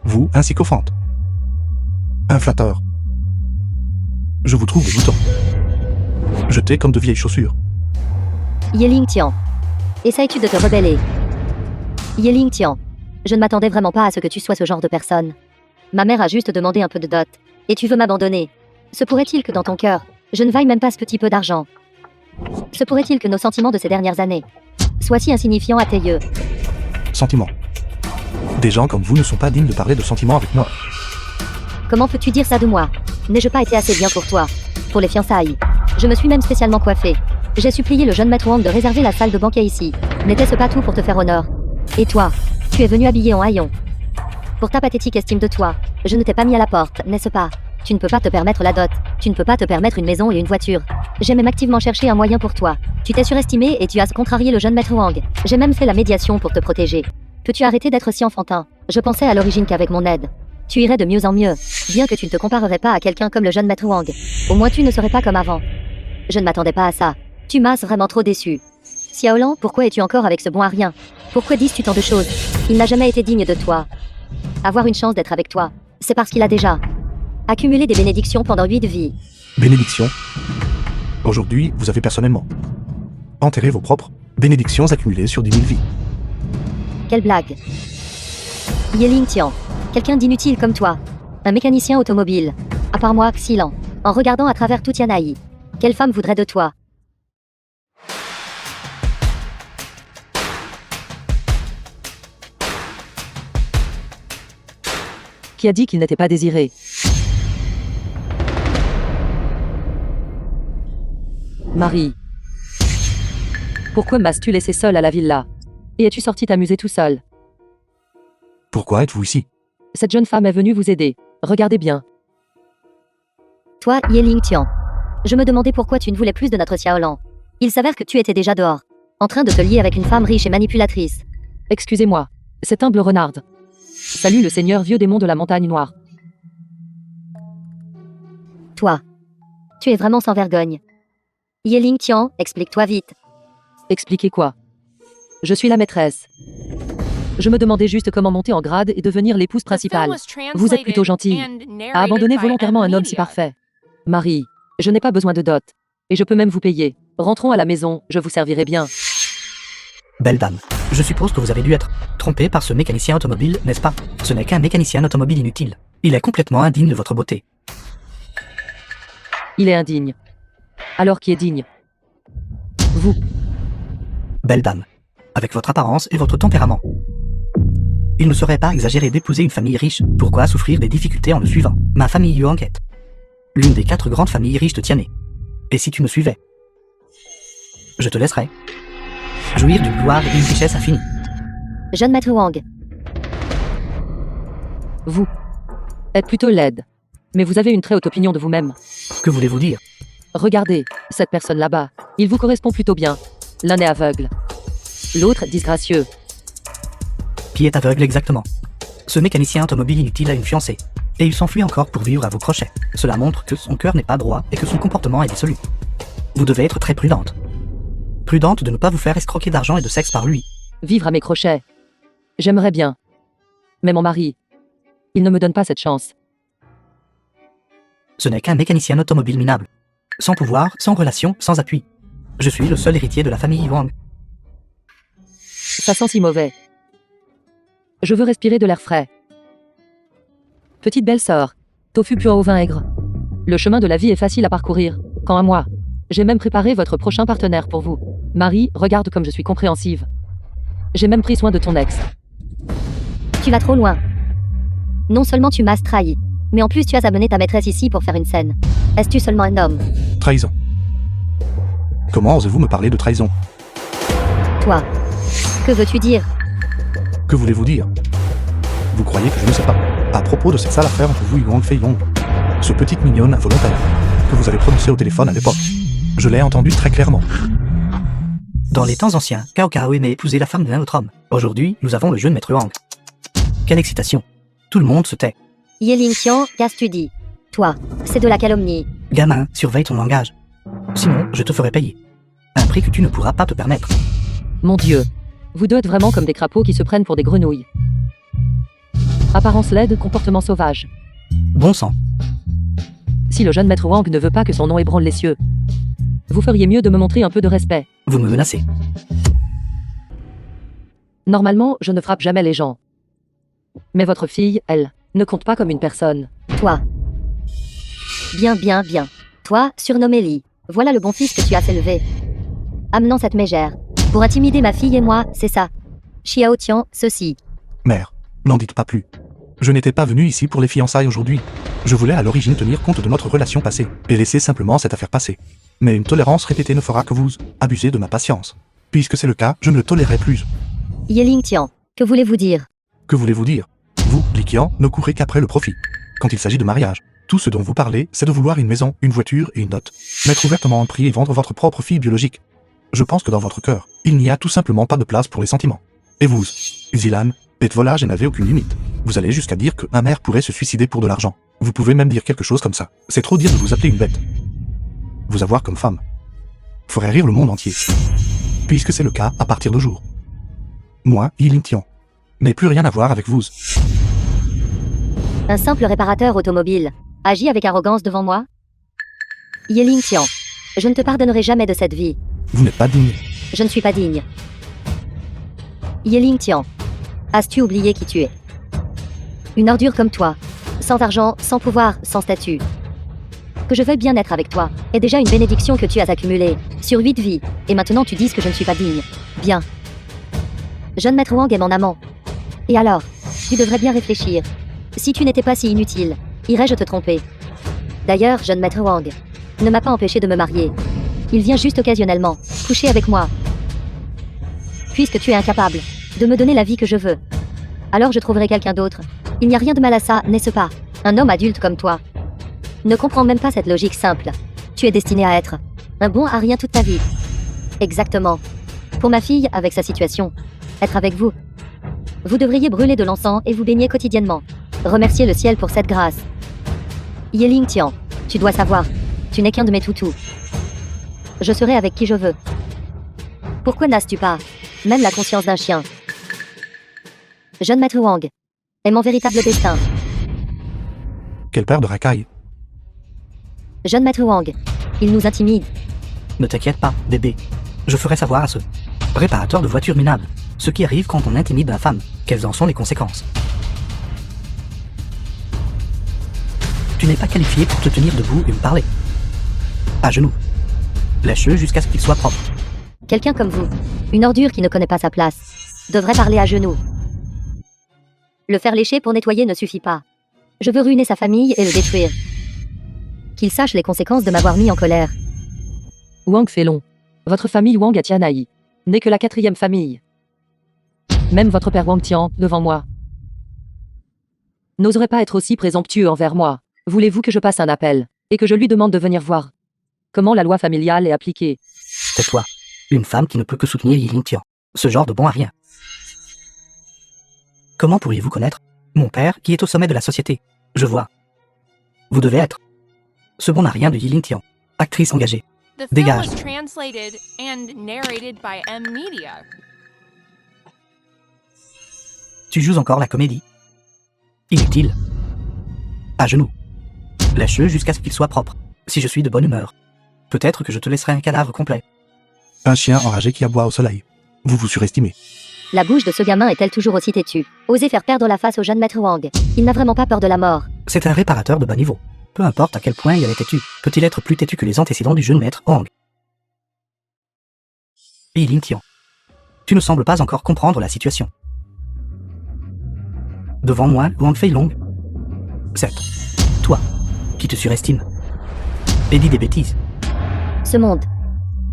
vous un sycophante. Un flatteur. Je vous trouve dégoûtant. Jeté comme de vieilles chaussures. Yeling Tian, essayes-tu de te rebeller? Yeling Tian, je ne m'attendais vraiment pas à ce que tu sois ce genre de personne. Ma mère a juste demandé un peu de dot, et tu veux m'abandonner. Se pourrait-il que dans ton cœur, je ne vaille même pas ce petit peu d'argent? Se pourrait-il que nos sentiments de ces dernières années soient si insignifiants à tes yeux? Sentiments. Des gens comme vous ne sont pas dignes de parler de sentiments avec moi. Comment peux-tu dire ça de moi? N'ai-je pas été assez bien pour toi? Pour les fiançailles. Je me suis même spécialement coiffée. J'ai supplié le jeune maître Wang de réserver la salle de banquet ici. N'était-ce pas tout pour te faire honneur? Et toi? Tu es venu habillé en haillons. Pour ta pathétique estime de toi, je ne t'ai pas mis à la porte, n'est-ce pas? Tu ne peux pas te permettre la dot. Tu ne peux pas te permettre une maison et une voiture. J'ai même activement cherché un moyen pour toi. Tu t'es surestimé et tu as contrarié le jeune maître Wang. J'ai même fait la médiation pour te protéger. Peux-tu arrêter d'être si enfantin? Je pensais à l'origine qu'avec mon aide, tu irais de mieux en mieux. Bien que tu ne te comparerais pas à quelqu'un comme le jeune maître Wang. Au moins tu ne serais pas comme avant. Je ne m'attendais pas à ça. Tu m'as vraiment trop déçu. Xiaolan, pourquoi es-tu encore avec ce bon à rien? Pourquoi dis-tu tant de choses? Il n'a jamais été digne de toi. Avoir une chance d'être avec toi, c'est parce qu'il a déjà accumulé des bénédictions pendant 8 vies. Bénédiction. Aujourd'hui, vous avez personnellement enterré vos propres bénédictions accumulées sur 10 000 vies. Quelle blague. Yeling Tian, quelqu'un d'inutile comme toi. Un mécanicien automobile. À part moi, Xilan. En regardant à travers tout Tianai. Quelle femme voudrait de toi? Qui a dit qu'il n'était pas désiré? Marie. Pourquoi m'as-tu laissé seule à la villa? Et es-tu sorti t'amuser tout seul? Pourquoi êtes-vous ici? Cette jeune femme est venue vous aider. Regardez bien. Toi, Yeling Tian. Je me demandais pourquoi tu ne voulais plus de notre Xiaolan. Il s'avère que tu étais déjà dehors, en train de te lier avec une femme riche et manipulatrice. Excusez-moi. Cette humble renarde. Salut le seigneur vieux démon de la montagne noire. Toi. Tu es vraiment sans vergogne. Yeling Tian, explique-toi vite. Expliquez quoi? Je suis la maîtresse. Je me demandais juste comment monter en grade et devenir l'épouse principale. Vous êtes plutôt gentille à abandonner volontairement un homme si parfait. Marie, je n'ai pas besoin de dot. Et je peux même vous payer. Rentrons à la maison, je vous servirai bien. Belle dame, je suppose que vous avez dû être trompé par ce mécanicien automobile, n'est-ce pas? Ce n'est qu'un mécanicien automobile inutile. Il est complètement indigne de votre beauté. Il est indigne. Alors qui est digne? Vous. Belle dame, avec votre apparence et votre tempérament. Il ne serait pas exagéré d'épouser une famille riche. Pourquoi souffrir des difficultés en le suivant? Ma famille Yuang est l'une des 4 grandes familles riches de Tianai. Et si tu me suivais, je te laisserais jouir d'une gloire et d'une richesse infinie. Jeune maître Wang. Vous êtes plutôt laide. Mais vous avez une très haute opinion de vous-même. Que voulez-vous dire? Regardez, cette personne là-bas. Il vous correspond plutôt bien. L'un est aveugle. L'autre disgracieux. Qui est aveugle exactement? Ce mécanicien automobile inutile a une fiancée. Et il s'enfuit encore pour vivre à vos crochets. Cela montre que son cœur n'est pas droit et que son comportement est dissolu. Vous devez être très prudente. Prudente de ne pas vous faire escroquer d'argent et de sexe par lui. Vivre à mes crochets. J'aimerais bien. Mais mon mari, il ne me donne pas cette chance. Ce n'est qu'un mécanicien automobile minable. Sans pouvoir, sans relation, sans appui. Je suis le seul héritier de la famille Wang. Ça sent si mauvais. Je veux respirer de l'air frais. Petite belle sœur, tofu pur au vinaigre. Le chemin de la vie est facile à parcourir. Quant à moi, j'ai même préparé votre prochain partenaire pour vous. Marie, regarde comme je suis compréhensive. J'ai même pris soin de ton ex. Tu vas trop loin. Non seulement tu m'as trahi, mais en plus tu as amené ta maîtresse ici pour faire une scène. Es-tu seulement un homme? Trahison. Comment osez-vous me parler de trahison? Toi. Que veux-tu dire? Que voulez-vous dire? Vous croyez que je ne sais pas? À propos de cette sale affaire entre vous et Wang Feiyong, ce petite mignonne involontaire que vous avez prononcé au téléphone à l'époque, je l'ai entendu très clairement. Dans les temps anciens, Cao Cao aimait épouser la femme d'un autre homme. Aujourd'hui, nous avons le jeune maître Wang. Quelle excitation! Tout le monde se tait. Yeling Tian, qu'as-tu dit? Toi, c'est de la calomnie. Gamin, surveille ton langage. Sinon, je te ferai payer. Un prix que tu ne pourras pas te permettre. Mon Dieu. Vous deux êtes vraiment comme des crapauds qui se prennent pour des grenouilles. Apparence laide, comportement sauvage. Bon sang. Si le jeune maître Wang ne veut pas que son nom ébranle les cieux, vous feriez mieux de me montrer un peu de respect. Vous me menacez. Normalement, je ne frappe jamais les gens. Mais votre fille, elle, ne compte pas comme une personne. Toi. Bien, bien, bien. Toi, surnommé Li. Voilà le bon fils que tu as élevé. Amenant cette mégère. Pour intimider ma fille et moi, c'est ça. Xiao Tian, ceci. Mère, n'en dites pas plus. Je n'étais pas venu ici pour les fiançailles aujourd'hui. Je voulais à l'origine tenir compte de notre relation passée, et laisser simplement cette affaire passer. Mais une tolérance répétée ne fera que vous abuser de ma patience. Puisque c'est le cas, je ne le tolérerai plus. Yeling Tian, que voulez-vous dire? Que voulez-vous dire? Vous, Li Qian, ne courez qu'après le profit. Quand il s'agit de mariage, tout ce dont vous parlez, c'est de vouloir une maison, une voiture et une dot. Mettre ouvertement en prix et vendre votre propre fille biologique. Je pense que dans votre cœur, il n'y a tout simplement pas de place pour les sentiments. Et vous, Zilan, bête volage et n'avez aucune limite. Vous allez jusqu'à dire qu'un mère pourrait se suicider pour de l'argent. Vous pouvez même dire quelque chose comme ça. C'est trop dire de vous appeler une bête. Vous avoir comme femme ferait rire le monde entier. Puisque c'est le cas à partir de jour. Moi, Yeling Tian, n'ai plus rien à voir avec vous. Un simple réparateur automobile. Agis avec arrogance devant moi? Yeling Tian, je ne te pardonnerai jamais de cette vie. Vous n'êtes pas digne. Je ne suis pas digne. Yeling Tian, as-tu oublié qui tu es? Une ordure comme toi. Sans argent, sans pouvoir, sans statut. Que je veuille bien être avec toi est déjà une bénédiction que tu as accumulée sur 8 vies, et maintenant tu dises que je ne suis pas digne. Bien. Jeune maître Wang est mon amant. Et alors, tu devrais bien réfléchir. Si tu n'étais pas si inutile, irais-je te tromper? D'ailleurs, jeune maître Wang ne m'a pas empêché de me marier. Il vient juste occasionnellement coucher avec moi. Puisque tu es incapable de me donner la vie que je veux, alors je trouverai quelqu'un d'autre. Il n'y a rien de mal à ça, n'est-ce pas? Un homme adulte comme toi ne comprend même pas cette logique simple. Tu es destiné à être un bon à rien toute ta vie. Exactement. Pour ma fille, avec sa situation, être avec vous. Vous devriez brûler de l'encens et vous baigner quotidiennement. Remercier le ciel pour cette grâce. Yeling Tian, tu dois savoir, tu n'es qu'un de mes toutous. Je serai avec qui je veux. Pourquoi n'as-tu pas même la conscience d'un chien? Jeune maître Wang est mon véritable destin. Quel père de racaille. Jeune maître Wang, il nous intimide. Ne t'inquiète pas, bébé. Je ferai savoir à ce réparateur de voitures minables ce qui arrive quand on intimide ma femme. Quelles en sont les conséquences? Tu n'es pas qualifié pour te tenir debout et me parler. À genoux. Lèche-le jusqu'à ce qu'il soit propre. Quelqu'un comme vous, une ordure qui ne connaît pas sa place, devrait parler à genoux. Le faire lécher pour nettoyer ne suffit pas. Je veux ruiner sa famille et le détruire. Qu'il sache les conséquences de m'avoir mis en colère. Wang Feilong. Votre famille Wang à Tianai n'est que la 4e famille. Même votre père Wang Tian, devant moi, n'oserait pas être aussi présomptueux envers moi. Voulez-vous que je passe un appel et que je lui demande de venir voir comment la loi familiale est appliquée? Tais-toi. Une femme qui ne peut que soutenir Yeling Tian. Ce genre de bon à rien. Comment pourriez-vous connaître mon père qui est au sommet de la société? Je vois. Vous devez être ce bon à rien de Yeling Tian. Actrice engagée. The film Dégage. was translated and narrated by M Media. Tu joues encore la comédie? Inutile. À genoux. Lèche-le jusqu'à ce qu'il soit propre. Si je suis de bonne humeur, peut-être que je te laisserai un cadavre complet. Un chien enragé qui aboie au soleil. Vous vous surestimez. La bouche de ce gamin est-elle toujours aussi têtue? Osez faire perdre la face au jeune maître Wang. Il n'a vraiment pas peur de la mort. C'est un réparateur de bas niveau. Peu importe à quel point il est têtu, peut-il être plus têtu que les antécédents du jeune maître Wang? Yeling Tian, tu ne sembles pas encore comprendre la situation. Devant moi, Wang Feilong. Certes, toi, qui te surestime et dis des bêtises. Ce monde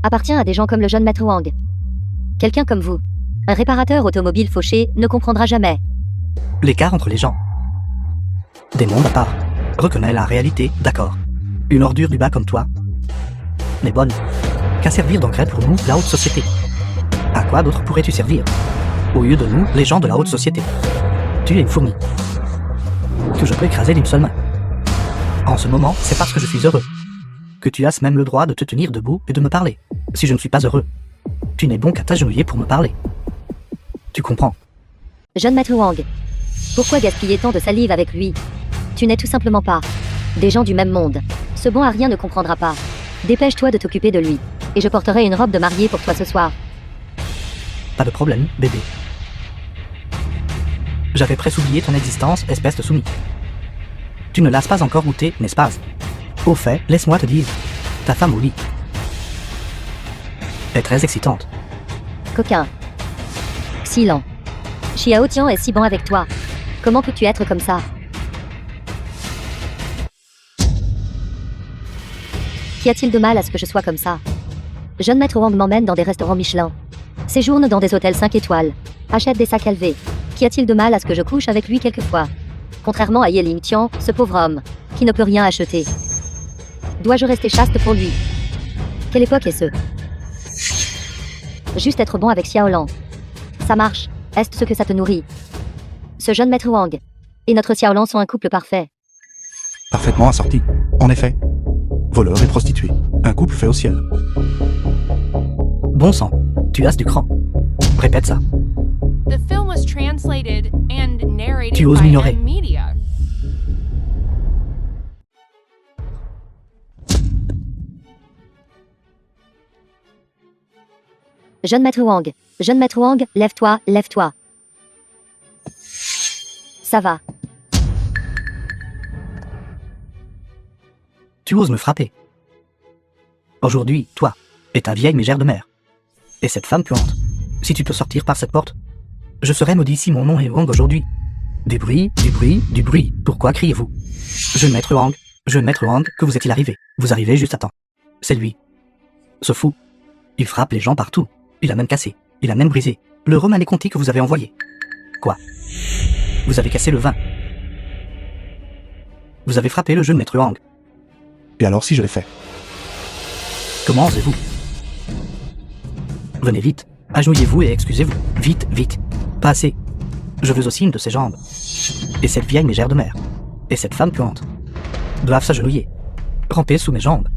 appartient à des gens comme le jeune maître Wang. Quelqu'un comme vous, un réparateur automobile fauché, ne comprendra jamais. L'écart entre les gens. Des mondes à part. Reconnais la réalité, d'accord. Une ordure du bas comme toi n'est bonne qu'à servir d'engrais pour nous, la haute société. À quoi d'autre pourrais-tu servir au lieu de nous, les gens de la haute société? Tu es une fourmi que je peux écraser d'une seule main. En ce moment, c'est parce que je suis heureux que tu as même le droit de te tenir debout et de me parler. Si je ne suis pas heureux, tu n'es bon qu'à t'agenouiller pour me parler. Tu comprends? Jeune maître Wang. Pourquoi gaspiller tant de salive avec lui? Tu n'es tout simplement pas des gens du même monde. Ce bon à rien ne comprendra pas. Dépêche-toi de t'occuper de lui. Et je porterai une robe de mariée pour toi ce soir. Pas de problème, bébé. J'avais presque oublié ton existence, espèce de soumis. Tu ne l'as pas encore goûté, n'est-ce pas? Au fait, laisse-moi te dire, ta femme au lit est très excitante. Coquin. Xilan. Xiao Tian est si bon avec toi. Comment peux-tu être comme ça? Qu'y a-t-il de mal à ce que je sois comme ça? Jeune maître Wang m'emmène dans des restaurants Michelin. Séjourne dans des hôtels 5 étoiles. Achète des sacs LV. Qu'y a-t-il de mal à ce que je couche avec lui quelquefois? Contrairement à Yeling Tian, ce pauvre homme, qui ne peut rien acheter. Dois-je rester chaste pour lui? Quelle époque est-ce? Juste être bon avec Xiaolan. Ça marche. Est-ce ce que ça te nourrit? Ce jeune maître Wang et notre Xiaolan sont un couple parfait. Parfaitement assorti. En effet. Voleur et prostituée. Un couple fait au ciel. Bon sang, tu as du cran. Répète ça. The film was translated and narrated Tu oses by m'ignorer. M Media. Jeune maître Wang, lève-toi, lève-toi. Ça va. Tu oses me frapper. Aujourd'hui, toi, et ta vieille mégère de mère. Et cette femme puante. Si tu peux sortir par cette porte, je serai maudit si mon nom est Wang aujourd'hui. Du bruit, du bruit, du bruit. Pourquoi criez-vous? Jeune maître Wang, que vous est-il arrivé? Vous arrivez juste à temps. C'est lui. Ce fou. Il frappe les gens partout. Il a même cassé. Il a même brisé le Romané Conti que vous avez envoyé. Quoi? Vous avez cassé le vin. Vous avez frappé le jeune maître Wang. Et alors si je l'ai fait? Comment osez-vous? Venez vite. Agenouillez-vous et excusez-vous. Vite, vite. Pas assez. Je veux aussi une de ses jambes. Et cette vieille mégère de mère. Et cette femme puante. Doivent s'agenouiller. Ramper sous mes jambes.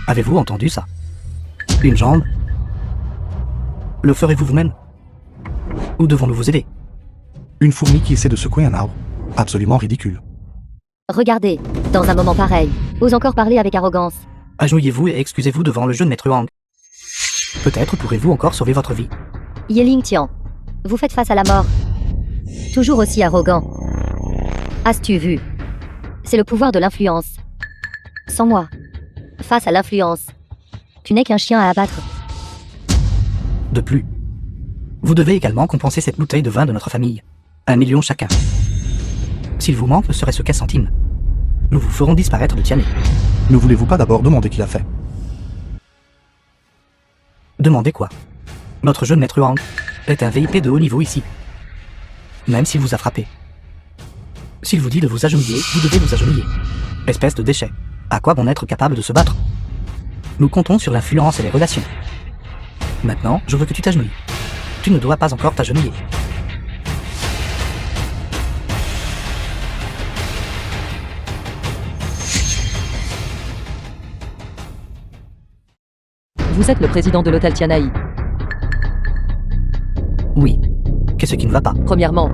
Avez-vous entendu ça? Une jambe? Le ferez-vous vous-même? Ou devons-nous vous aider? Une fourmi qui essaie de secouer un arbre. Absolument ridicule. Regardez, dans un moment pareil, ose encore parler avec arrogance. Agenouillez-vous et excusez-vous devant le jeune maître Wang. Peut-être pourrez-vous encore sauver votre vie. Yeling Tian, vous faites face à la mort. Toujours aussi arrogant. As-tu vu? C'est le pouvoir de l'influence. Sans moi, face à l'influence, tu n'es qu'un chien à abattre. De plus, vous devez également compenser cette bouteille de vin de notre famille. 1 million chacun. S'il vous manque ne serait-ce qu'un centime, nous vous ferons disparaître de Tiané. Ne voulez-vous pas d'abord demander qui l'a fait? Demandez quoi? Notre jeune maître Wang est un VIP de haut niveau ici. Même s'il vous a frappé. S'il vous dit de vous agenouiller, vous devez vous agenouiller. Espèce de déchet. À quoi bon être capable de se battre? Nous comptons sur l'influence et les relations. Maintenant, je veux que tu t'agenouilles. Tu ne dois pas encore t'agenouiller. Vous êtes le président de l'hôtel Tianaï. Oui. Qu'est-ce qui ne va pas? Premièrement,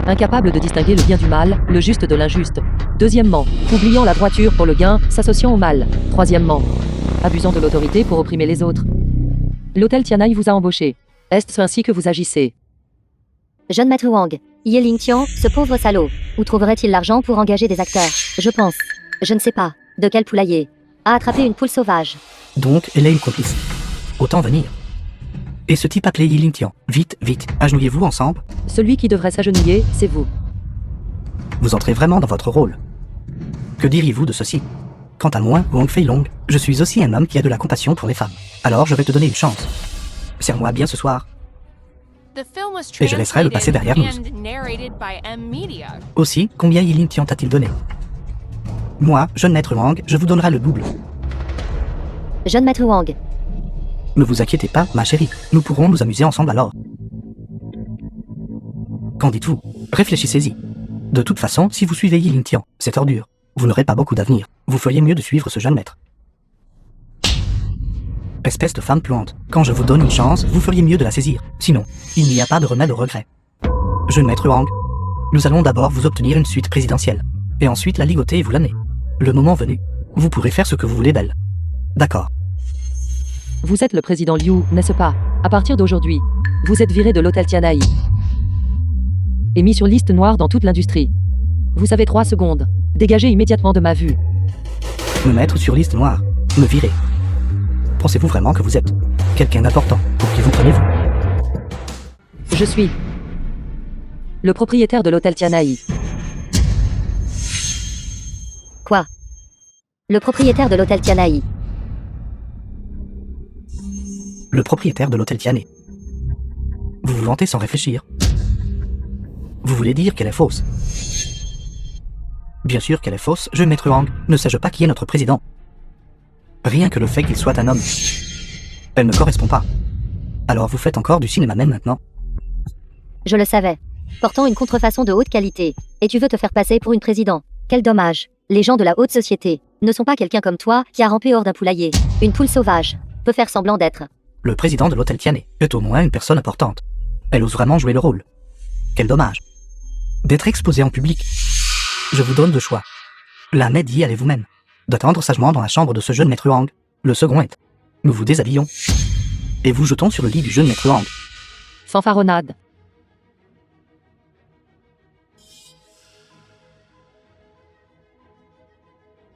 incapable de distinguer le bien du mal, le juste de l'injuste. Deuxièmement, oubliant la droiture pour le gain, s'associant au mal. Troisièmement, abusant de l'autorité pour opprimer les autres. L'hôtel Tianaï vous a embauché. Est-ce ainsi que vous agissez? Jeune maître Wang, Yeling Tian, ce pauvre salaud, où trouverait-il l'argent pour engager des acteurs? Je pense, je ne sais pas, de quel poulailler, à attraper une poule sauvage. Donc, elle est une complice. Autant venir. Et ce type appelé Yeling Tian. Vite, vite, agenouillez-vous ensemble. Celui qui devrait s'agenouiller, c'est vous. Vous entrez vraiment dans votre rôle. Que diriez-vous de ceci? Quant à moi, Wang Feilong, je suis aussi un homme qui a de la compassion pour les femmes. Alors je vais te donner une chance. Serre-moi bien ce soir. The film was Et je laisserai le passer derrière nous. and narrated by M Media. Aussi, combien Yeling Tian t'a-t-il donné? Moi, jeune maître Wang, je vous donnerai le double. Jeune maître Wang, Ne vous inquiétez pas, ma chérie, nous pourrons nous amuser ensemble alors. Qu'en dites-vous? Réfléchissez-y. De toute façon, si vous suivez Yeling Tian, cette ordure, Vous n'aurez pas beaucoup d'avenir. Vous feriez mieux de suivre ce jeune maître. Espèce de femme puante. Quand je vous donne une chance, vous feriez mieux de la saisir. Sinon, il n'y a pas de remède au regret. Jeune maître Wang, nous allons d'abord vous obtenir une suite présidentielle. Et ensuite la ligoter et vous l'amener. Le moment venu, vous pourrez faire ce que vous voulez d'elle. D'accord. Vous êtes le président Liu, n'est-ce pas? À partir d'aujourd'hui, vous êtes viré de l'hôtel Tianai. Et mis sur liste noire dans toute l'industrie. Vous avez 3 secondes. Dégagez immédiatement de ma vue. Me mettre sur liste noire. Me virer. Pensez-vous vraiment que vous êtes quelqu'un d'important pour qui vous prenez-vous? Je suis le propriétaire de l'hôtel Tianai. Quoi? Le propriétaire de l'hôtel Tianai. Le propriétaire de l'hôtel Tianai. Vous vous vantez sans réfléchir. Vous voulez dire qu'elle est fausse? Bien sûr qu'elle est fausse, je maître Wang. Ne sais-je pas qui est notre président? Rien que le fait qu'il soit un homme. Elle ne correspond pas. Alors vous faites encore du cinéma même maintenant? Je le savais. Portant une contrefaçon de haute qualité. Et tu veux te faire passer pour une président. Quel dommage. Les gens de la haute société ne sont pas quelqu'un comme toi qui a rampé hors d'un poulailler. Une poule sauvage peut faire semblant d'être. Le président de l'hôtel Tianai est au moins une personne importante. Elle ose vraiment jouer le rôle. Quel dommage. D'être exposé en public. Je vous donne 2 choix. L'un est d'y aller vous-même. D'attendre sagement dans la chambre de ce jeune maître Wang. Le second est, nous vous déshabillons. Et vous jetons sur le lit du jeune maître Wang. Fanfaronnade.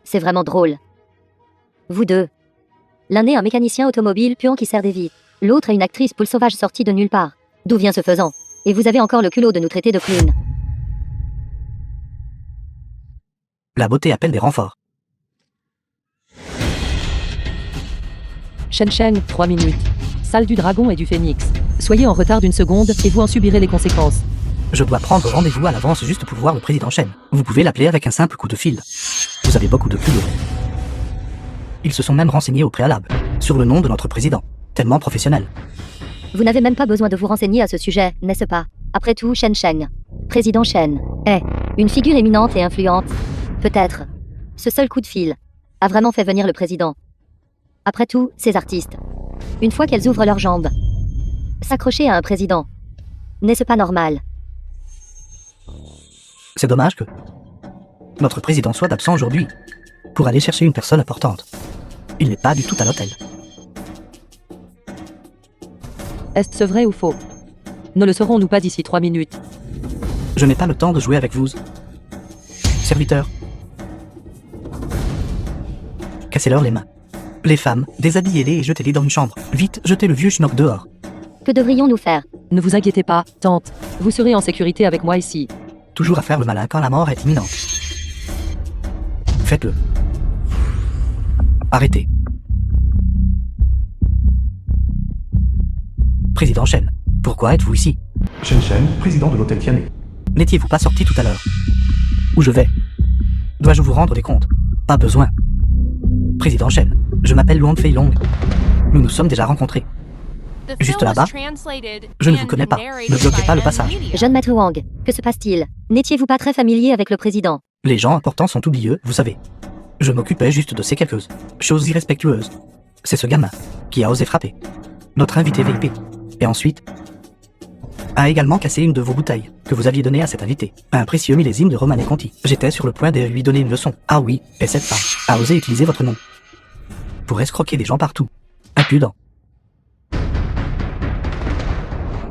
C'est vraiment drôle. Vous deux. L'un est un mécanicien automobile puant qui sert des vies. L'autre est une actrice poule sauvage sortie de nulle part. D'où vient ce faisant? Et vous avez encore le culot de nous traiter de clown. La beauté appelle des renforts. Shen Sheng, 3 minutes. Salle du dragon et du phénix. Soyez en retard d'1 seconde et vous en subirez les conséquences. Je dois prendre rendez-vous à l'avance juste pour voir le président Shen. Vous pouvez l'appeler avec un simple coup de fil. Vous avez beaucoup de culot. Ils se sont même renseignés au préalable sur le nom de notre président. Tellement professionnel. Vous n'avez même pas besoin de vous renseigner à ce sujet, n'est-ce pas? Après tout, Shen Sheng, président Shen, est une figure éminente et influente. Peut-être. Ce seul coup de fil a vraiment fait venir le président. Après tout, ces artistes, une fois qu'elles ouvrent leurs jambes, s'accrocher à un président, n'est-ce pas normal? C'est dommage que notre président soit absent aujourd'hui pour aller chercher une personne importante. Il n'est pas du tout à l'hôtel. Est-ce vrai ou faux? Ne le saurons-nous pas d'ici 3 minutes? Je n'ai pas le temps de jouer avec vous. Serviteur. Cassez-leur les mains. Les femmes, déshabillez-les et jetez-les dans une chambre. Vite, jetez le vieux schnock dehors. Que devrions-nous faire? Ne vous inquiétez pas, tante. Vous serez en sécurité avec moi ici. Toujours à faire le malin quand la mort est imminente. Faites-le. Arrêtez. Président Shen, pourquoi êtes-vous ici? Shen Shen, président de l'hôtel Tianai. N'étiez-vous pas sorti tout à l'heure? Où je vais? Dois-je vous rendre des comptes? Pas besoin. Président Shen, je m'appelle Luan Fei Long. Nous nous sommes déjà rencontrés. The Juste film was là-bas, translated je ne vous and connais pas. narrated Ne bloquez by pas le M passage. Media. Jeune maître Wang, que se passe-t-il? N'étiez-vous pas très familier avec le président? Les gens importants sont oublieux, vous savez. Je m'occupais juste de ces quelques choses irrespectueuses. C'est ce gamin qui a osé frapper notre invité VIP. Et ensuite, a également cassé une de vos bouteilles que vous aviez donnée à cet invité. Un précieux millésime de Romanée Conti. J'étais sur le point de lui donner une leçon. Ah oui, et cette femme a osé utiliser votre nom pour escroquer des gens partout. Impudent.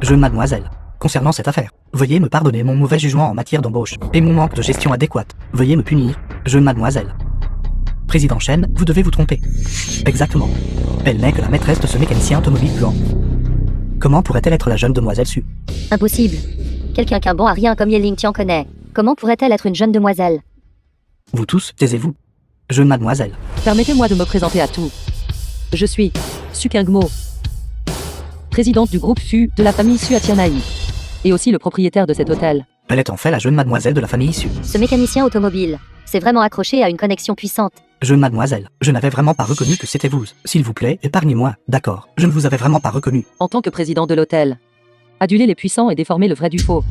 Jeune mademoiselle, concernant cette affaire, veuillez me pardonner mon mauvais jugement en matière d'embauche et mon manque de gestion adéquate. Veuillez me punir, jeune mademoiselle. Président Shen, vous devez vous tromper. Exactement. Elle n'est que la maîtresse de ce mécanicien automobile blanc. Comment pourrait-elle être la jeune demoiselle Su? Impossible. Quelqu'un qu'un bon à rien comme Yeling Tian connaît. Comment pourrait-elle être une jeune demoiselle? Vous tous, taisez-vous. Jeune mademoiselle. Permettez-moi de me présenter à tous. Je suis Su Kingmo, présidente du groupe Su de la famille Su à Tianai, et aussi le propriétaire de cet hôtel. Elle est en fait la jeune mademoiselle de la famille Su. Ce mécanicien automobile s'est vraiment accroché à une connexion puissante. Jeune mademoiselle, je n'avais vraiment pas reconnu que c'était vous. S'il vous plaît, épargnez-moi. D'accord, je ne vous avais vraiment pas reconnu. En tant que président de l'hôtel, aduler les puissants et déformer le vrai du faux.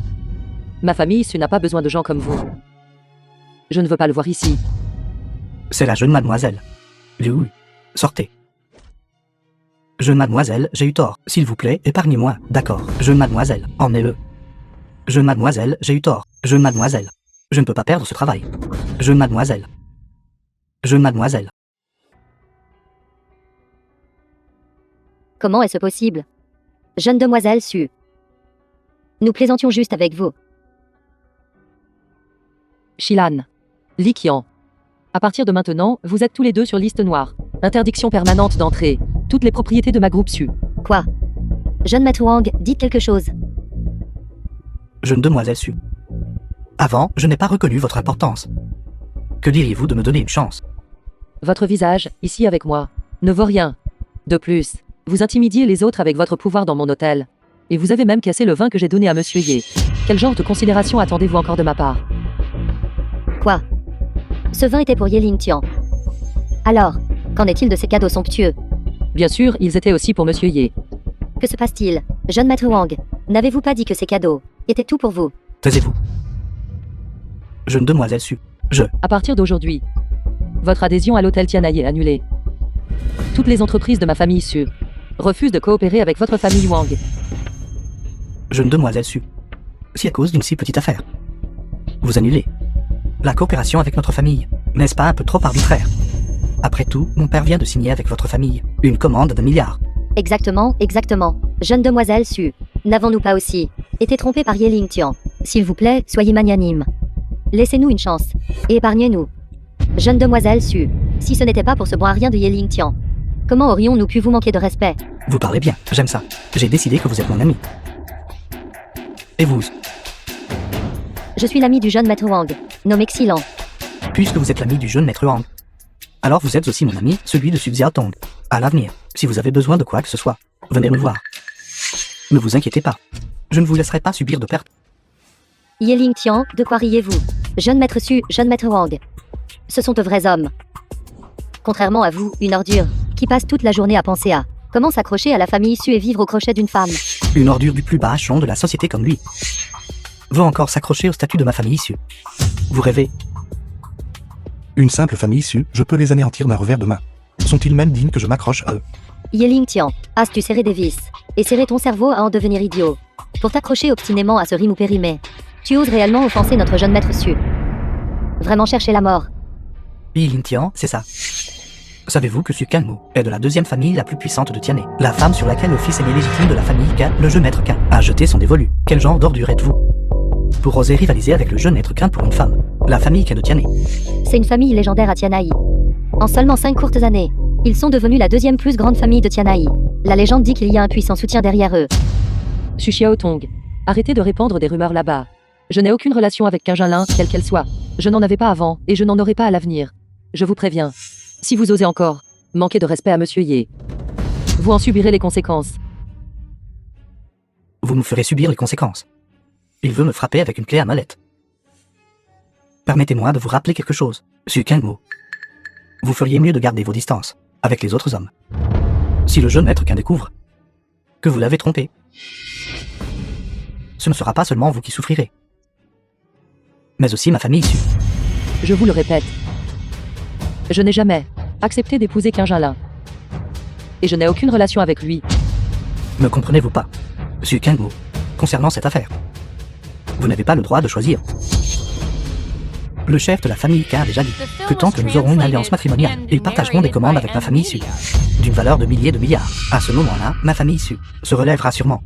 Ma famille Su n'a pas besoin de gens comme vous. Je ne veux pas le voir ici. C'est la jeune mademoiselle. Liu, sortez. Jeune mademoiselle, j'ai eu tort. S'il vous plaît, épargnez-moi. D'accord. Jeune mademoiselle, emmenez-le. Jeune mademoiselle, j'ai eu tort. Jeune mademoiselle. Je ne peux pas perdre ce travail. Jeune mademoiselle. Jeune mademoiselle. Comment est-ce possible? Jeune demoiselle Su. Nous plaisantions juste avec vous. Shilan. Li Qian. À partir de maintenant, vous êtes tous les deux sur liste noire. Interdiction permanente d'entrée. Toutes les propriétés de ma groupe Su. Quoi? Jeune maître Wang, dites quelque chose. Jeune demoiselle Su. Avant, je n'ai pas reconnu votre importance. Que diriez-vous de me donner une chance? Votre visage, ici avec moi, ne vaut rien. De plus, vous intimidiez les autres avec votre pouvoir dans mon hôtel. Et vous avez même cassé le vin que j'ai donné à Monsieur Ye. Quel genre de considération attendez-vous encore de ma part? Quoi? Ce vin était pour Yeling Tian. Alors, qu'en est-il de ces cadeaux somptueux? Bien sûr, ils étaient aussi pour Monsieur Ye. Que se passe-t-il? Jeune maître Wang, n'avez-vous pas dit que ces cadeaux étaient tout pour vous? Taisez-vous. Jeune demoiselle Su. À partir d'aujourd'hui, votre adhésion à l'hôtel Tianai est annulée. Toutes les entreprises de ma famille Su refusent de coopérer avec votre famille Wang. Jeune demoiselle Su. Si à cause d'une si petite affaire, vous annulez la coopération avec notre famille, n'est-ce pas un peu trop arbitraire? Après tout, mon père vient de signer avec votre famille une commande de milliards. Exactement, exactement. Jeune demoiselle Su. N'avons-nous pas aussi été trompés par Yeling Tian? S'il vous plaît, soyez magnanime. Laissez-nous une chance. Et épargnez-nous. Jeune demoiselle Su. Si ce n'était pas pour ce bon à rien de Yeling Tian, comment aurions-nous pu vous manquer de respect? Vous parlez bien, j'aime ça. J'ai décidé que vous êtes mon ami. Et vous? Je suis l'ami du jeune maître Wang, nommé Xilan. Puisque vous êtes l'ami du jeune maître Wang, alors vous êtes aussi mon ami, celui de Su Xiaotong. À l'avenir, si vous avez besoin de quoi que ce soit, venez me voir. Ne vous inquiétez pas. Je ne vous laisserai pas subir de pertes. Yeling Tian, de quoi riez-vous? Jeune maître Su, jeune maître Wang. Ce sont de vrais hommes. Contrairement à vous, une ordure, qui passe toute la journée à penser à comment s'accrocher à la famille Su et vivre au crochet d'une femme. Une ordure du plus bas échelon de la société comme lui veut encore s'accrocher au statut de ma famille issue. Vous rêvez? Une simple famille issue, je peux les anéantir d'un revers de main. Sont-ils même dignes que je m'accroche à eux? Yeling Tian, as-tu serré des vis et serré ton cerveau à en devenir idiot pour t'accrocher obstinément à ce rime ou périmé? Tu oses réellement offenser notre jeune maître Su? Vraiment chercher la mort? Yeling Tian, c'est ça. Savez-vous que Su Kangmu est de la deuxième famille la plus puissante de Tianai? La femme sur laquelle le fils aîné légitime de la famille Qin, le jeune maître Qin, a jeté son dévolu. Quel genre d'ordure êtes-vous pour oser rivaliser avec le jeune maître Qin pour une femme? La famille Qin de Tianai. C'est une famille légendaire à Tianai. En seulement 5 courtes années, ils sont devenus la deuxième plus grande famille de Tianai. La légende dit qu'il y a un puissant soutien derrière eux. Su Xiaotong, arrêtez de répandre des rumeurs là-bas. Je n'ai aucune relation avec Qin Jinlin, quelle qu'elle soit. Je n'en avais pas avant, et je n'en aurai pas à l'avenir. Je vous préviens. Si vous osez encore manquer de respect à Monsieur Ye, vous en subirez les conséquences. Vous me ferez subir les conséquences. Il veut me frapper avec une clé à molette. Permettez-moi de vous rappeler quelque chose, Su Kangmu. Vous feriez mieux de garder vos distances avec les autres hommes. Si le jeune maître Qin découvre que vous l'avez trompé, ce ne sera pas seulement vous qui souffrirez, mais aussi ma famille issue. Je vous le répète. Je n'ai jamais accepté d'épouser Qin Jinlin. Et je n'ai aucune relation avec lui. Ne comprenez-vous pas, Su Kangmu, concernant cette affaire? Vous n'avez pas le droit de choisir. Le chef de la famille Qin a déjà dit que tant que nous aurons une alliance matrimoniale, ils partageront des commandes avec ma famille issue, d'une valeur de milliers de milliards. À ce moment-là, ma famille issue se relèvera sûrement.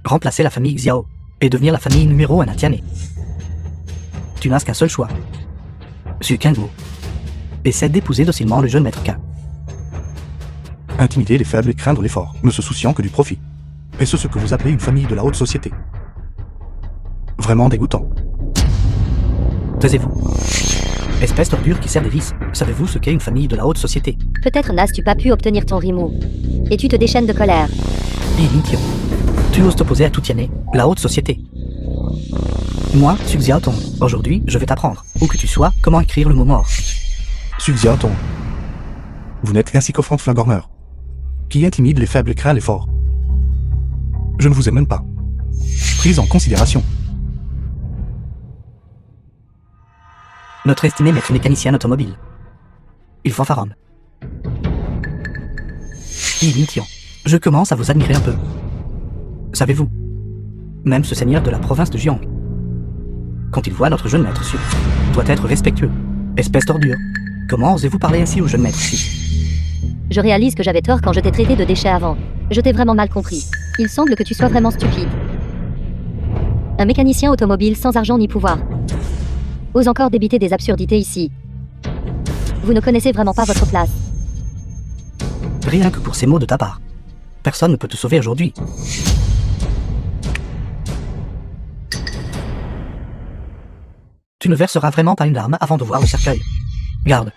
Remplacer la famille Xiao et devenir la famille numéro 1 à Tianai. Tu n'as qu'un seul choix. Su Kangmu. Essaie d'épouser docilement le jeune maître Qin. Intimider les faibles et craindre les forts, ne se souciant que du profit. Est-ce ce que vous appelez une famille de la haute société? Vraiment dégoûtant. Taisez-vous. Espèce d'ordure qui sert des vices. Savez-vous ce qu'est une famille de la haute société? Peut-être n'as-tu pas pu obtenir ton rimou. Et tu te déchaînes de colère. Yeling Tian. Tu oses t'opposer à tout Tianai, la haute société. Moi, Su Xiaotong, aujourd'hui, je vais t'apprendre, où que tu sois, comment écrire le mot mort. Su Xiaotong. Vous n'êtes qu'un sycophant flagorneur, qui intimide les faibles et craint les forts. Je ne vous ai même pas pris en considération. Notre estimé maître mécanicien automobile il fanfaronne. Yi Lingtian, je commence à vous admirer un peu. Savez-vous, même ce seigneur de la province de Jiang, quand il voit notre jeune maître Su, doit être respectueux. Espèce d'ordure. Comment osez-vous parler ainsi au jeune maître Su? Je réalise que j'avais tort quand je t'ai traité de déchet avant. Je t'ai vraiment mal compris. Il semble que tu sois vraiment stupide. Un mécanicien automobile sans argent ni pouvoir. Ose encore débiter des absurdités ici. Vous ne connaissez vraiment pas votre place. Rien que pour ces mots de ta part. Personne ne peut te sauver aujourd'hui. Tu ne verseras vraiment pas une larme avant de voir le cercueil. Garde.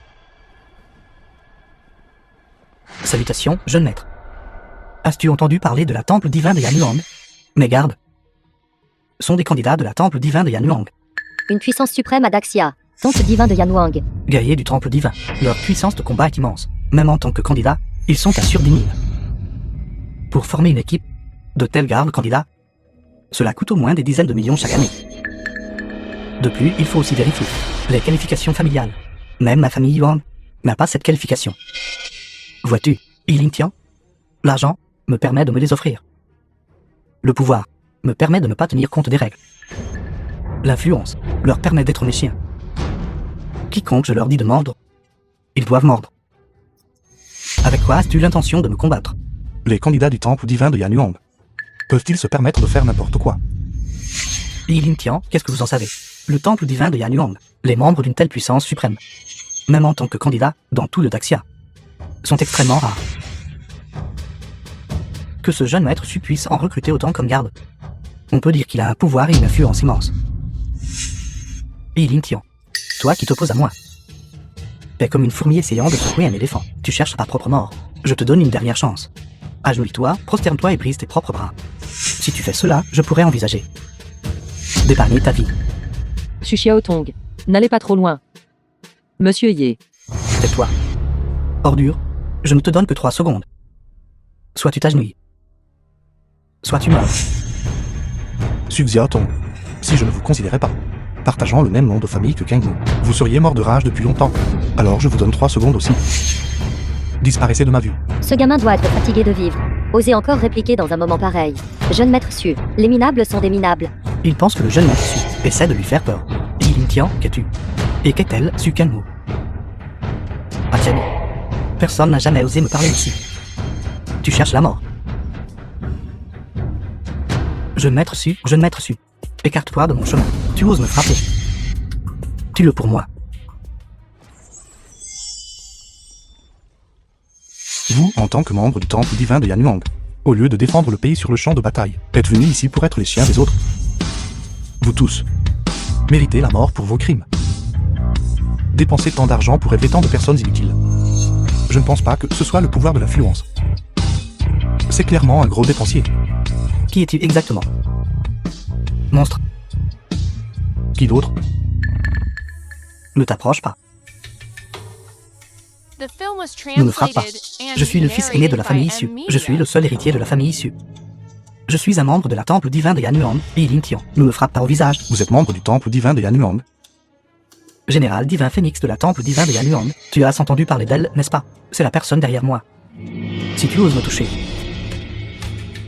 Salutations, jeune maître. As-tu entendu parler de la temple divin de Yanuang? Mes gardes sont des candidats de la temple divin de Yanuang. Une puissance suprême à Daxia, temple divin de Yanuang. Guerriers du temple divin, leur puissance de combat est immense. Même en tant que candidats, ils sont à sur 10 000. Pour former une équipe de tels gardes candidats, cela coûte au moins des dizaines de millions chaque année. De plus, il faut aussi vérifier les qualifications familiales. Même ma famille Yuan n'a pas cette qualification. Vois-tu, Yi Lingtian, l'argent me permet de me les offrir. Le pouvoir me permet de ne pas tenir compte des règles. L'influence leur permet d'être mes chiens. Quiconque je leur dis de mordre, ils doivent mordre. Avec quoi as-tu l'intention de me combattre? Les candidats du temple divin de Yanuang peuvent-ils se permettre de faire n'importe quoi? Yi Lingtian, qu'est-ce que vous en savez? Le temple divin de Yanuang, les membres d'une telle puissance suprême, même en tant que candidats dans tout le Daxia, sont extrêmement rares. Que ce jeune maître Su puisse en recruter autant comme garde, on peut dire qu'il a un pouvoir et une influence immense. Yi Lingtian, toi qui t'opposes à moi, t'es comme une fourmi essayant de secouer un éléphant. Tu cherches ta propre mort. Je te donne une dernière chance. Agenouille-toi, prosterne-toi et brise tes propres bras. Si tu fais cela, je pourrais envisager d'épargner ta vie. Su Xiaotong, n'allez pas trop loin. Monsieur Ye, Tais-toi. Ordure, je ne te donne que 3 secondes. Soit tu t'agenouilles, soit tu meurs. Su Xiaotong, si je ne vous considérais pas partageant le même nom de famille que Kang Mu, vous seriez mort de rage depuis longtemps. Alors je vous donne 3 secondes aussi. Disparaissez de ma vue. Ce gamin doit être fatigué de vivre. Osez encore répliquer dans un moment pareil. Jeune maître Su, les minables sont des minables. Il pense que le jeune maître Su essaie de lui faire peur. Yi Lingtian, qu'es-tu? Et qu'est-elle, Su Kangmu? Ah tiens, personne n'a jamais osé me parler ici. Tu cherches la mort. Jeune maître Su, écarte-toi de mon chemin. Tu oses me frapper. Tue-le pour moi. Vous, en tant que membre du temple divin de Yanuang, au lieu de défendre le pays sur le champ de bataille, êtes venus ici pour être les chiens des autres. Vous tous méritez la mort pour vos crimes. Dépensez tant d'argent pour élever tant de personnes inutiles. Je ne pense pas que ce soit le pouvoir de l'influence. C'est clairement un gros dépensier. Qui es-tu exactement? Monstre, Qui d'autre? ne t'approche pas. The film was Ne me frappe pas. translated and Je suis le fils aîné de la famille narrated Su. by Je suis Media. le seul héritier de la famille Su. Je suis un membre de la temple divin de Yanuang, Yi Lingtian. Ne me frappe pas au visage. Vous êtes membre du temple divin de Yanuang. Général divin phénix de la temple divin de Yanuang. Tu as entendu parler d'elle, n'est-ce pas? C'est la personne derrière moi. Si tu oses me toucher,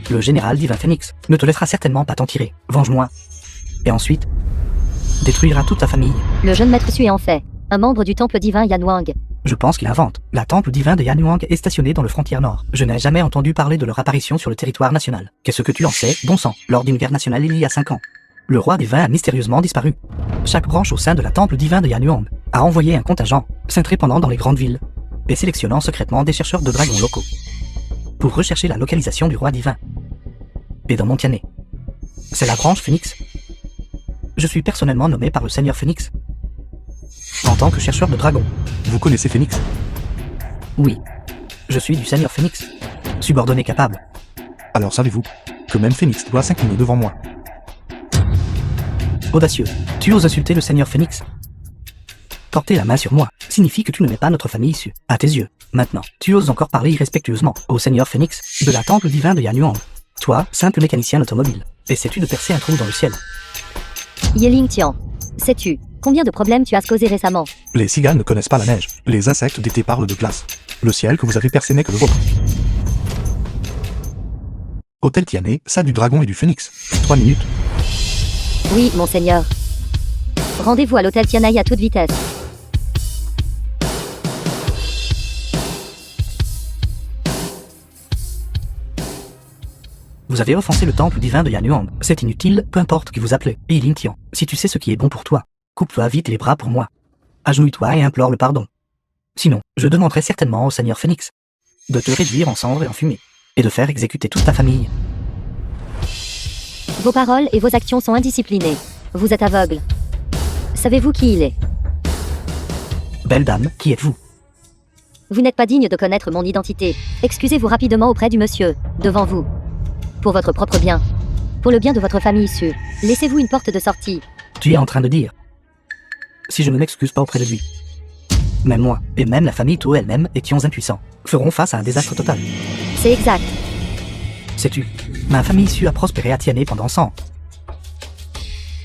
le général divin phénix ne te laissera certainement pas t'en tirer. Venge-moi. Et ensuite, détruira toute ta famille. Le jeune maître Su est en fait un membre du temple divin Yanuang. Je pense qu'il invente. La temple divin de Yanuang est stationnée dans le frontière nord. Je n'ai jamais entendu parler de leur apparition sur le territoire national. Qu'est-ce que tu en sais, bon sang? Lors d'une guerre nationale il y a 5 ans, le roi des vins a mystérieusement disparu. Chaque branche au sein de la temple divin de Yanuang a envoyé un contingent, s'intrépandant dans les grandes villes, et sélectionnant secrètement des chercheurs de dragons locaux, pour rechercher la localisation du roi divin. Et dans Montiané, c'est la branche Phénix. Je suis personnellement nommé par le Seigneur Phénix, en tant que chercheur de dragons. Vous connaissez Phénix? Oui, je suis du Seigneur Phénix, subordonné capable. Alors savez-vous que même Phénix doit s'incliner devant moi? Audacieux, tu oses insulter le Seigneur Phénix? Porter la main sur moi signifie que tu ne mets pas notre famille issue, à tes yeux. Maintenant, tu oses encore parler irrespectueusement au Seigneur Phénix de la temple divin de Yanuang. Toi, simple mécanicien automobile, essaies-tu de percer un trou dans le ciel? Yi Lingtian, sais-tu Combien de problèmes tu as causé récemment? Les cigales ne connaissent pas la neige. Les insectes d'été parlent de glace. Le ciel que vous avez percé n'est que le vôtre. Hôtel Tiané, salle du dragon et du phénix. 3 minutes. Oui, monseigneur. Rendez-vous à l'hôtel Tianaï à toute vitesse. Vous avez offensé le temple divin de Yanuang. C'est inutile, peu importe qui vous appelez. Et Ling Tian, si tu sais ce qui est bon pour toi, coupe-toi vite les bras pour moi. Agenouille-toi et implore le pardon. Sinon, je demanderai certainement au Seigneur Phénix de te réduire en cendres et en fumée, et de faire exécuter toute ta famille. Vos paroles et vos actions sont indisciplinées. Vous êtes aveugle. Savez-vous qui il est? Belle dame, qui êtes-vous? Vous n'êtes pas digne de connaître mon identité. Excusez-vous rapidement auprès du monsieur, devant vous. Pour votre propre bien. Pour le bien de votre famille issue. Laissez-vous une porte de sortie. Tu es en train de dire. Si je ne m'excuse pas auprès de lui, même moi, et même la famille Tao elle-même étions impuissants, feront face à un désastre total. C'est exact. Sais-tu, ma famille issue a prospéré à Tiané pendant 100 ans.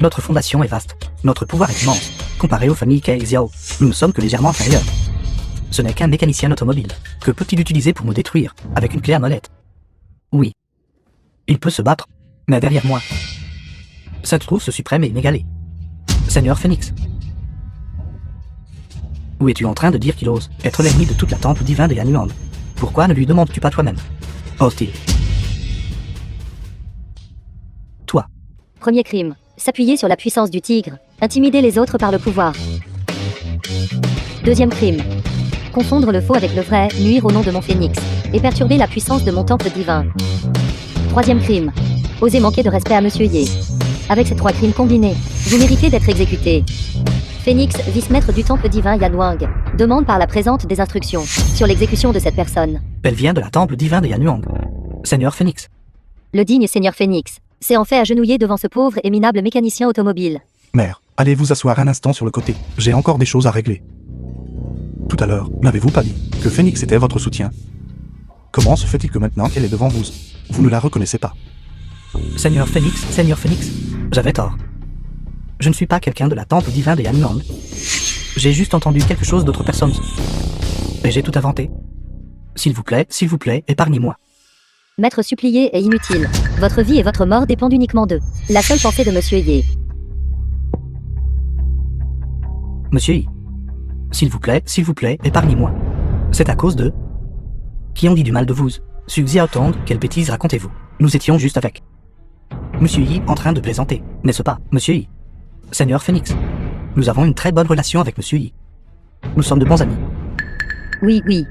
Notre fondation est vaste, notre pouvoir est immense. Comparé aux familles Kei et Xiao, nous ne sommes que légèrement inférieurs. Ce n'est qu'un mécanicien automobile. Que peut-il utiliser pour nous détruire, avec une clé à molette? Oui. Il peut se battre, mais derrière moi, ça se trouve ce suprême et inégalé. Seigneur Phénix. Où es-tu en train de dire qu'il ose être l'ennemi de toute la temple divin de Yanuang? Pourquoi ne lui demandes-tu pas toi-même? Ose-t-il? Toi. Premier crime. S'appuyer sur la puissance du tigre. Intimider les autres par le pouvoir. Deuxième crime. Confondre le faux avec le vrai, nuire au nom de mon phénix. Et perturber la puissance de mon temple divin. Troisième crime. Oser manquer de respect à Monsieur Ye. Avec ces 3 crimes combinés, vous méritez d'être exécuté. Phénix, vice-maître du temple divin Yanuang, demande par la présente des instructions sur l'exécution de cette personne. Elle vient de la temple divin de Yanuang. Seigneur Phénix. Le digne Seigneur Phénix s'est en fait agenouillé devant ce pauvre et minable mécanicien automobile. Mère, allez vous asseoir un instant sur le côté. J'ai encore des choses à régler. Tout à l'heure, n'avez-vous pas dit que Phénix était votre soutien? Comment se fait-il que maintenant qu'elle est devant vous, vous ne la reconnaissez pas? Seigneur Phénix, j'avais tort. Je ne suis pas quelqu'un de la temple divin de Yanuang. J'ai juste entendu quelque chose d'autre personne. Et j'ai tout inventé. S'il vous plaît, épargnez-moi. M'être supplié est inutile. Votre vie et votre mort dépendent uniquement d'eux. La seule pensée de Monsieur Ye. Monsieur Yi. S'il vous plaît, épargnez-moi. C'est à cause de... Qui ont dit du mal de vous? Su Xiaotong, quelle bêtise racontez-vous? Nous étions juste avec... Monsieur Yi en train de plaisanter, n'est-ce pas, Monsieur Yi? Seigneur Phénix. Nous avons une très bonne relation avec Monsieur Yi. Nous sommes de bons amis. Oui, oui.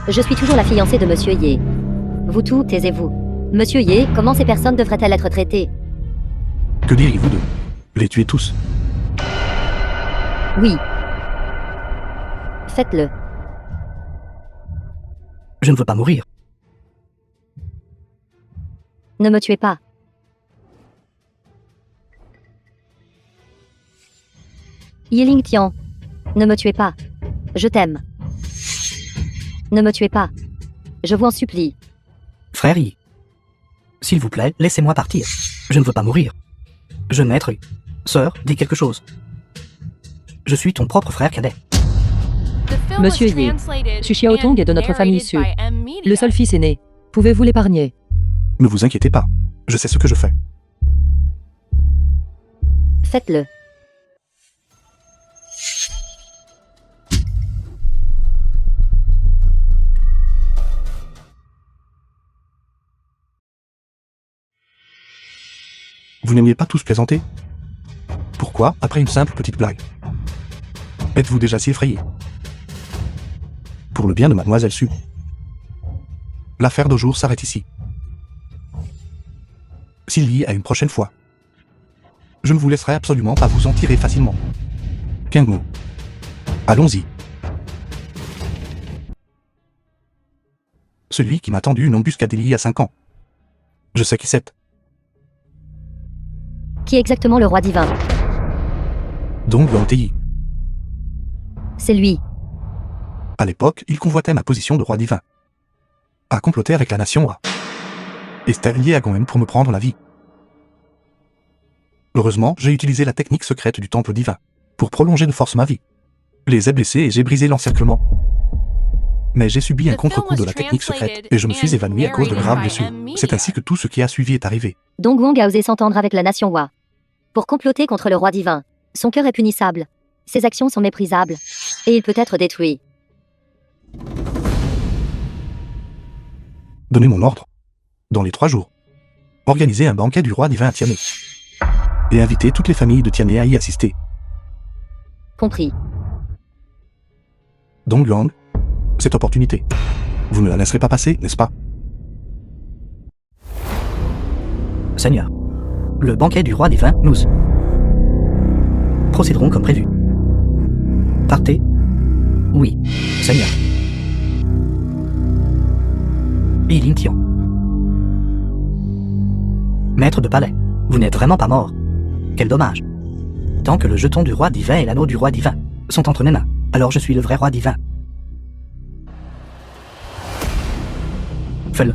Je suis toujours la fiancée de Monsieur Ye. Vous tous, taisez-vous. Monsieur Ye, comment ces personnes devraient-elles être traitées? Que diriez-vous de les tuer tous? Oui. Faites-le. Je ne veux pas mourir. Ne me tuez pas. Yiling Tian. Ne me tuez pas. Je t'aime. Ne me tuez pas. Je vous en supplie. Frère Yi. S'il vous plaît, laissez-moi partir. Je ne veux pas mourir. Je maître. Sœur, dis quelque chose. Je suis ton propre frère cadet. Monsieur Ye, Su Xiaotong est de notre famille issue. Le seul fils aîné. Pouvez-vous l'épargner? Ne vous inquiétez pas. Je sais ce que je fais. Faites-le. Vous n'aimiez pas tous plaisanter? Pourquoi, après une simple petite blague? Êtes-vous déjà si effrayé? Pour le bien de mademoiselle Su. L'affaire d'au jour s'arrête ici. S'il y a une prochaine fois, je ne vous laisserai absolument pas vous en tirer facilement. Kengo. Allons-y. Celui qui m'a tendu une embuscade il y a 5 ans. Je sais qui c'est. Qui est exactement le roi divin? Donc Guantéi. C'est lui. À l'époque, il convoitait ma position de roi divin. A comploté avec la nation A. Et c'était lié à Goem pour me prendre la vie. Heureusement, j'ai utilisé la technique secrète du temple divin. pour prolonger de force ma vie. Les ai blessés et j'ai brisé l'encerclement. Mais j'ai subi un contre-coup de la technique secrète et je me suis évanoui à cause de graves blessures. C'est ainsi que tout ce qui a suivi est arrivé. Dongwon a osé s'entendre avec la nation Wa. Pour comploter contre le roi divin. Son cœur est punissable. Ses actions sont méprisables. Et il peut être détruit. Donnez mon ordre. Dans les 3 jours, organisez un banquet du roi divin à Tiané. Et invitez toutes les familles de Tiané à y assister. Compris. Dongguang, cette opportunité, vous ne la laisserez pas passer, n'est-ce pas? Seigneur, le banquet du roi divin, nous procéderons comme prévu. Partez. Oui, Seigneur. Yi Tian. Maître de palais, vous n'êtes vraiment pas mort. Quel dommage. Tant que le jeton du roi divin et l'anneau du roi divin sont entre mes mains, alors je suis le vrai roi divin. Fais-le.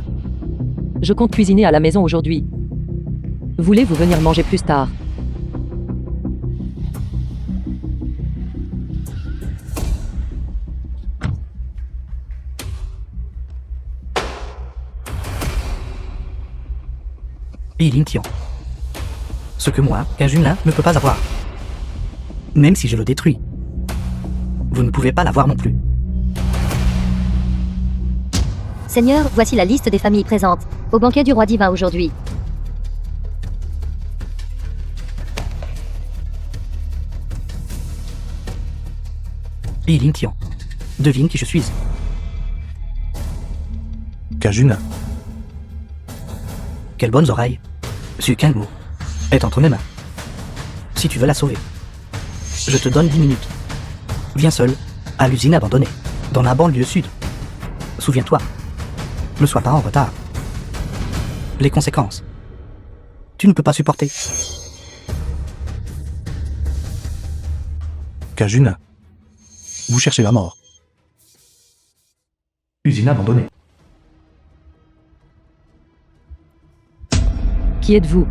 Je compte cuisiner à la maison aujourd'hui. Voulez-vous venir manger plus tard? Yi Tian. Ce que moi, Kajunlin, ne peut pas avoir. Même si je le détruis. Vous ne pouvez pas l'avoir non plus. Seigneur, voici la liste des familles présentes. Au banquet du roi divin aujourd'hui. Yi Tian. Devine qui je suis. Kajuna, Quelles bonnes oreilles. Su Kangwu est entre mes mains. Si tu veux la sauver, je te donne 10 minutes. Viens seul, à l'usine abandonnée, dans la banlieue sud. Souviens-toi, ne sois pas en retard. Les conséquences, tu ne peux pas supporter. Kajuna, vous cherchez la mort. Usine abandonnée. Qui êtes-vous?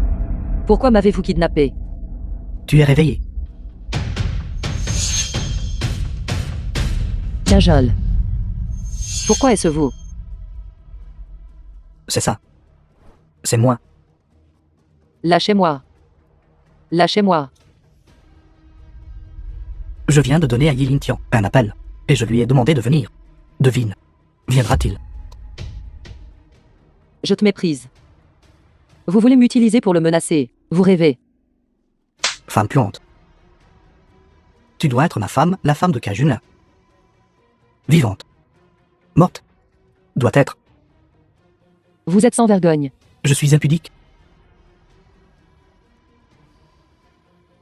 Pourquoi m'avez-vous kidnappé? Tu es réveillé. Kajol. Pourquoi est-ce vous? C'est ça. C'est moi. Lâchez-moi. Lâchez-moi. Je viens de donner à Yi Tian un appel, et je lui ai demandé de venir. Devine, viendra-t-il? Je te méprise. Vous voulez m'utiliser pour le menacer. Vous rêvez. Femme puante. Tu dois être ma femme, la femme de Kajuna. Vivante. Morte. Doit être. Vous êtes sans vergogne. Je suis impudique.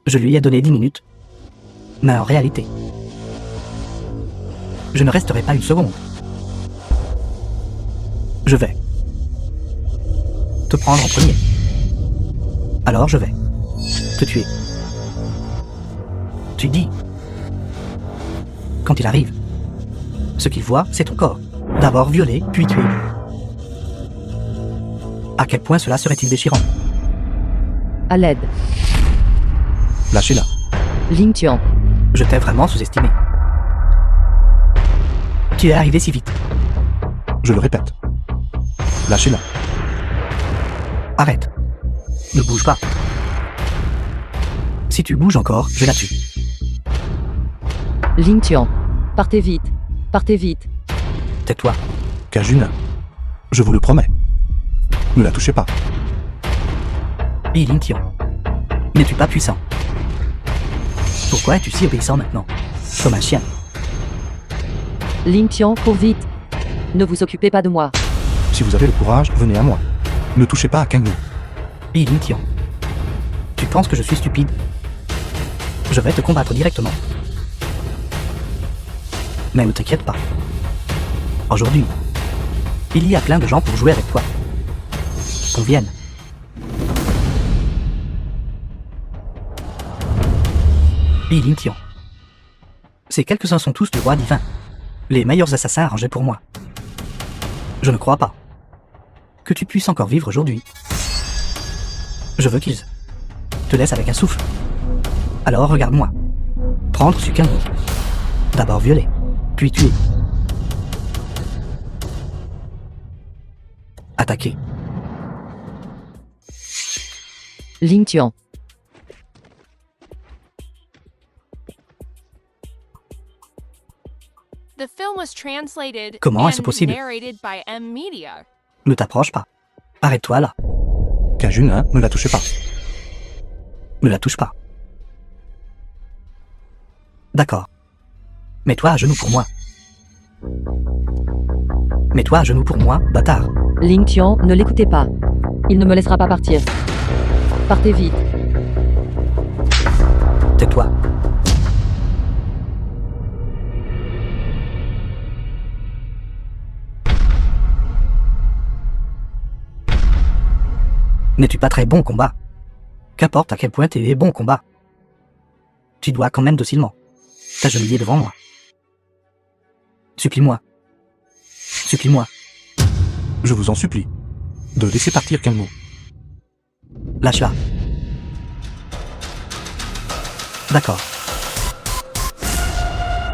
Je lui ai donné 10 minutes. Mais en réalité, je ne resterai pas une seconde. Je vais te prendre en premier. Alors je vais te tuer. Tu dis, quand il arrive, ce qu'il voit, c'est ton corps. D'abord violé, puis tué. À quel point cela serait-il déchirant? À l'aide. Lâchez-la. Ling Tian. Je t'ai vraiment sous-estimé. Tu es arrivé si vite. Je le répète. Lâchez-la. Arrête. Ne bouge pas. Si tu bouges encore, je la tue. Ling Tian. Partez vite. Partez vite. Tais-toi. Kajuna, je vous le promets. Ne la touchez pas. Yi Tian. N'es-tu pas puissant? Pourquoi es-tu si obéissant maintenant? Comme un chien. Ling Tian, cours vite. Ne vous occupez pas de moi. Si vous avez le courage, venez à moi. Ne touchez pas à Kangwu. Yi Tian. Tu penses que je suis stupide? Je vais te combattre directement. Mais ne t'inquiète pas. Aujourd'hui, il y a plein de gens pour jouer avec toi. Qu'on vienne. Yi Tian. Ces quelques-uns sont tous du roi divin. Les meilleurs assassins arrangés pour moi. Je ne crois pas que tu puisses encore vivre aujourd'hui. Je veux qu'ils te laissent avec un souffle. Alors regarde-moi. Prendre sur Kenmo. D'abord violer, puis tuer. Attaquer. Ling Tian. The film was translated Comment and est-ce possible? narrated by M Media. Ne t'approche pas. Arrête-toi là. Cajun, hein, ne la touchez pas. Ne la touche pas. D'accord. Mets-toi à genoux pour moi. Mets-toi à genoux pour moi, bâtard. Ling Tian, ne l'écoutez pas. Il ne me laissera pas partir. Partez vite. Tais-toi. N'es-tu pas très bon au combat? Qu'importe à quel point tu es bon au combat. Tu dois quand même docilement t'agenouiller devant moi. Supplie-moi. Supplie-moi. Je vous en supplie. De laisser partir Kenmo. Lâche-la. D'accord.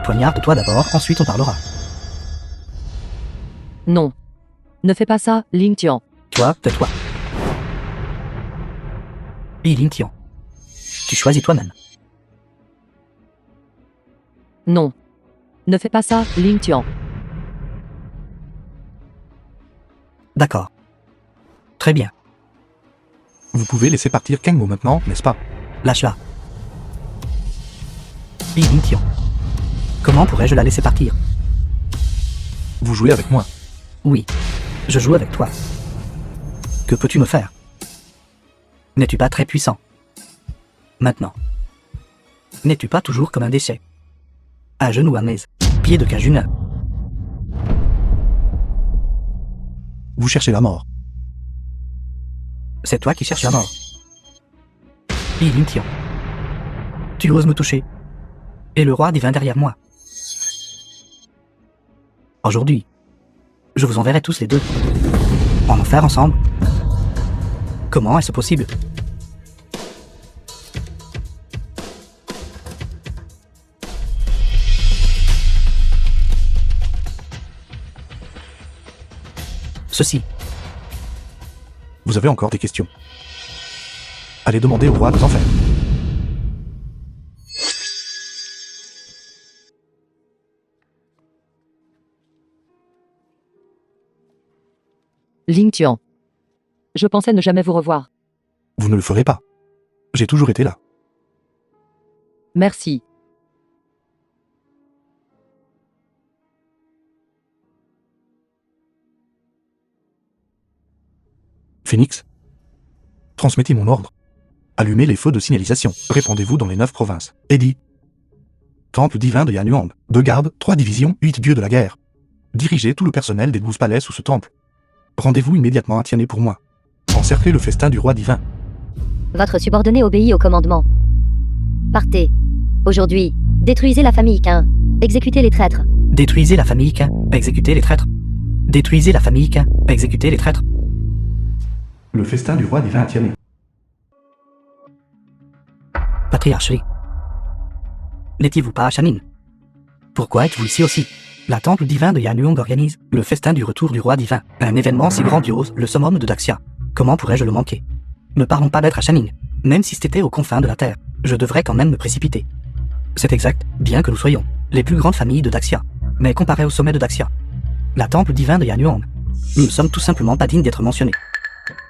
Poignarde-toi d'abord, ensuite on parlera. Non. Ne fais pas ça, Ling Tian. Toi, tais-toi. Ling Tian. Tu choisis toi-même. Non. Ne fais pas ça, Ling Tian. D'accord. Très bien. Vous pouvez laisser partir Kenmo maintenant, n'est-ce pas? Lâche-la. Ling Tian. Comment pourrais-je la laisser partir? Vous jouez avec moi. Oui. Je joue avec toi. Que peux-tu me faire? N'es-tu pas très puissant? Maintenant. N'es-tu pas toujours comme un déchet? À genoux à mes pieds de Cajun. Vous cherchez la mort. C'est toi qui cherches la mort. Ling Tian. Tu oses me toucher. Et le roi divin derrière moi. Aujourd'hui, je vous enverrai tous les deux. En enfer ensemble. Comment est-ce possible? Ceci. Vous avez encore des questions. Allez demander au roi des enfers. Ling Tian. Je pensais ne jamais vous revoir. Vous ne le ferez pas. J'ai toujours été là. Merci. Phoenix, transmettez mon ordre. Allumez les feux de signalisation. Répandez-vous dans les 9 provinces. Eddie. Temple divin de Yanuang. 2 gardes, 3 divisions, 8 dieux de la guerre. Dirigez tout le personnel des 12 palais sous ce temple. Rendez-vous immédiatement à Tianhe pour moi. Encerclez le festin du roi divin. Votre subordonné obéit au commandement. Partez. Aujourd'hui, détruisez la famille Qin. Exécutez les traîtres. Détruisez la famille Qin. Exécutez les traîtres. Détruisez la famille Qin. Exécutez les traîtres. Le festin du roi divin à Tianhe. Patriarcherie. N'étiez-vous pas à Shanin? Pourquoi êtes-vous ici aussi? La temple divin de Yanuang organise le festin du retour du roi divin. Un événement si grandiose, le summum de Daxia. Comment pourrais-je le manquer? Ne parlons pas d'être à Shanin. Même si c'était aux confins de la terre, je devrais quand même me précipiter. C'est exact, bien que nous soyons les plus grandes familles de Daxia. Mais comparé au sommet de Daxia, la temple divin de Yanuang, nous ne sommes tout simplement pas dignes d'être mentionnés.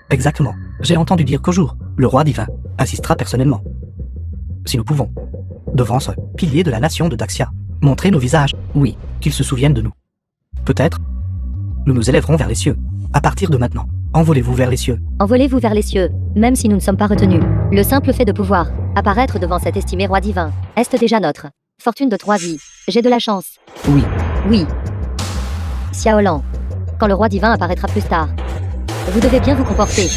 Exactement. J'ai entendu dire qu'au jour, le roi divin assistera personnellement. Si nous pouvons, devant ce pilier de la nation de Daxia, montrer nos visages, oui, qu'ils se souviennent de nous. Peut-être, nous nous élèverons vers les cieux. À partir de maintenant, envolez-vous vers les cieux. Envolez-vous vers les cieux, même si nous ne sommes pas retenus. Le simple fait de pouvoir apparaître devant cet estimé roi divin est déjà notre fortune de 3 vies. J'ai de la chance. Oui, Oui. Xiaolan, quand le roi divin apparaîtra plus tard, vous devez bien vous comporter.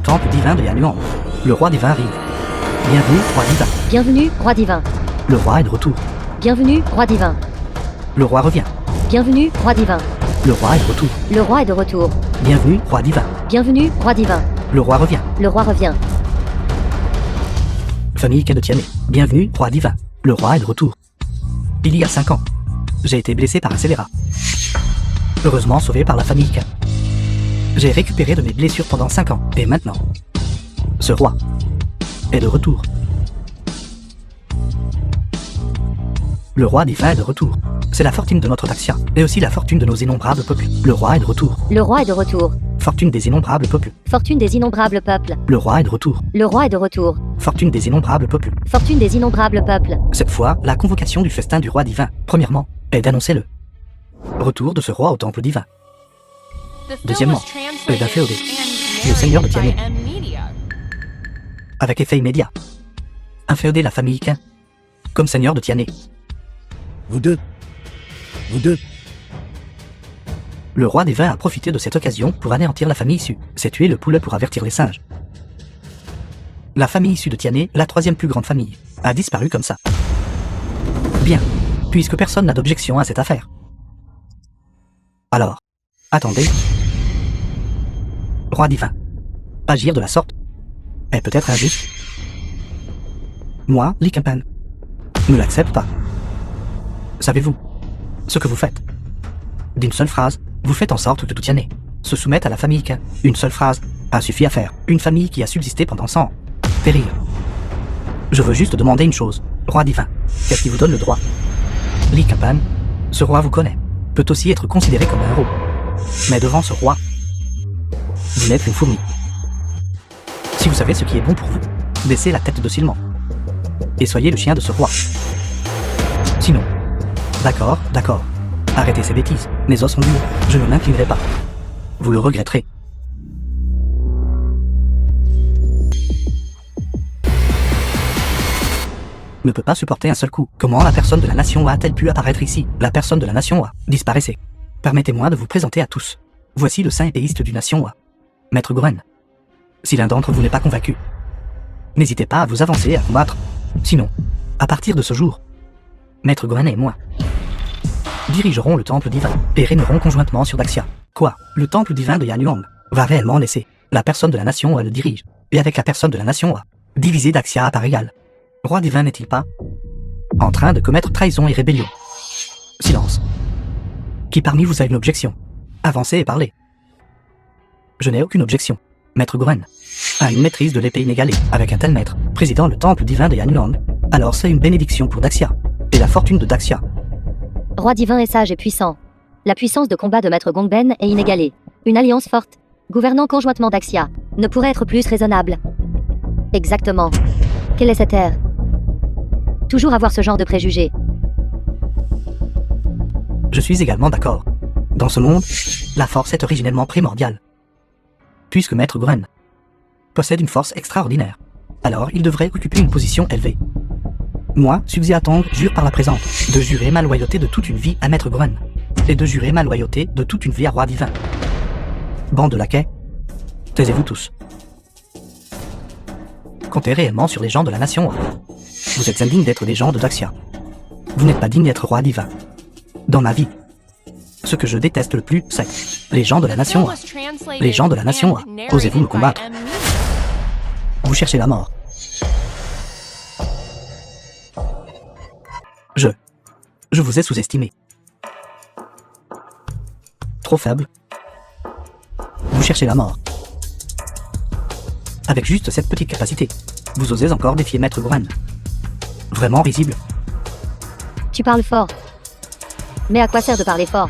temple divin de Yanuang, le roi divin arrive. Bienvenue, roi divin. Bienvenue, roi divin. Le roi est de retour. Bienvenue, roi divin. Le roi revient. Bienvenue, roi divin. Le roi est de retour. Le roi est de retour. Bienvenue, roi divin. Bienvenue, roi divin. Le roi revient. Le roi revient. Famille Ika de Tiané. Bienvenue, roi divin. Le roi est de retour. Il y a 5 ans, j'ai été blessé par un scélérat. Heureusement sauvé par la famille Ika. J'ai récupéré de mes blessures pendant 5 ans, et maintenant, ce roi est de retour. Le roi divin est de retour. C'est la fortune de notre Daxia, et aussi la fortune de nos innombrables peuples. Le roi est de retour. Le roi est de retour. Fortune des innombrables peuples. Fortune des innombrables peuples. Le roi est de retour. Le roi est de retour. Fortune des innombrables peuples. Fortune des innombrables peuples. Cette fois, la convocation du festin du roi divin, premièrement, est d'annoncer le retour de ce roi au temple divin. The film Deuxièmement, was translated d'un féodé, and le seigneur de narrated by Tiané. M-Media. Avec effet immédiat. Inféodé la famille Ika, comme seigneur de Tiané. Vous deux. Vous deux. Le roi divin a profité de cette occasion pour anéantir la famille issue. C'est tuer le poulet pour avertir les singes. La famille issue de Tiané, la 3e plus grande famille, a disparu comme ça. Bien, puisque personne n'a d'objection à cette affaire. Alors, attendez. Roi divin, agir de la sorte est peut-être injuste. Moi, Likampan, ne l'accepte pas. Savez-vous ce que vous faites? D'une seule phrase, vous faites en sorte que tout Tiané se soumette à la famille Ika. Une seule phrase a suffi à faire une famille qui a subsisté pendant 100 ans périr. Je veux juste demander une chose, roi divin, qu'est-ce qui vous donne le droit? Likampan, ce roi vous connaît, peut aussi être considéré comme un héros. Mais devant ce roi, vous n'êtes qu'une fourmi. Si vous savez ce qui est bon pour vous, baissez la tête docilement. Et soyez le chien de ce roi. Sinon, d'accord, d'accord. Arrêtez ces bêtises, mes os sont durs, je ne m'inclinerai pas. Vous le regretterez. Ne peut pas supporter un seul coup. Comment la personne de la nation A a-t-elle pu apparaître ici? La personne de la nation A. Disparaissez. Permettez-moi de vous présenter à tous. Voici le saint épéiste du nation A. Maître Goren. Si l'un d'entre vous n'est pas convaincu, n'hésitez pas à vous avancer et à combattre. Sinon, à partir de ce jour, Maître Goren et moi dirigerons le temple divin et régnerons conjointement sur Daxia. Quoi? Le temple divin de Yanyuang va réellement laisser la personne de la nation A le dirige, et avec la personne de la nation A, diviser Daxia à part égale. Roi divin n'est-il pas en train de commettre trahison et rébellion? Silence. Qui parmi vous a une objection? Avancez et parlez. Je n'ai aucune objection. Maître Goren a une maîtrise de l'épée inégalée. Avec un tel maître, président le temple divin de Yanyuang, alors c'est une bénédiction pour Daxia, et la fortune de Daxia. Roi divin est sage et puissant. La puissance de combat de Maître Gongben est inégalée. Une alliance forte, gouvernant conjointement Daxia, ne pourrait être plus raisonnable. Exactement. Quel est cet air? Toujours avoir ce genre de préjugés. Je suis également d'accord. Dans ce monde, la force est originellement primordiale. Puisque Maître Goren possède une force extraordinaire, alors il devrait occuper une position élevée. Moi, Subziatong, jure par la présente de jurer ma loyauté de toute une vie à Maître Goren, et de jurer ma loyauté de toute une vie à Roi Divin. Bande de laquais, taisez-vous tous. Comptez réellement sur les gens de la nation. Vous êtes indignes d'être des gens de Daxia. Vous n'êtes pas dignes d'être Roi Divin. Dans ma vie, ce que je déteste le plus, c'est les gens de la nation A. Les gens de la nation A, osez-vous me combattre? Vous cherchez la mort. Je vous ai sous-estimé. Trop faible. Vous cherchez la mort. Avec juste cette petite capacité, vous osez encore défier Maître Goren. Vraiment risible. Tu parles fort. Mais à quoi sert de parler fort?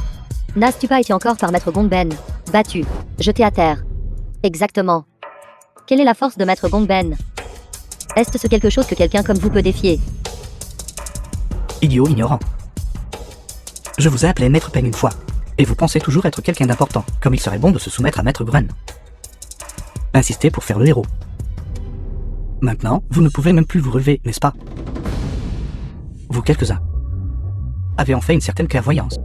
N'as-tu pas été encore par Maître Gongben, battu, jeté à terre? Exactement. Quelle est la force de Maître Gongben? Est-ce quelque chose que quelqu'un comme vous peut défier? Idiot ignorant. Je vous ai appelé Maître Peng une fois, et vous pensez toujours être quelqu'un d'important, comme il serait bon de se soumettre à Maître Goren. Insistez pour faire le héros. Maintenant, vous ne pouvez même plus vous relever, n'est-ce pas? Vous quelques-uns avez en fait une certaine clairvoyance.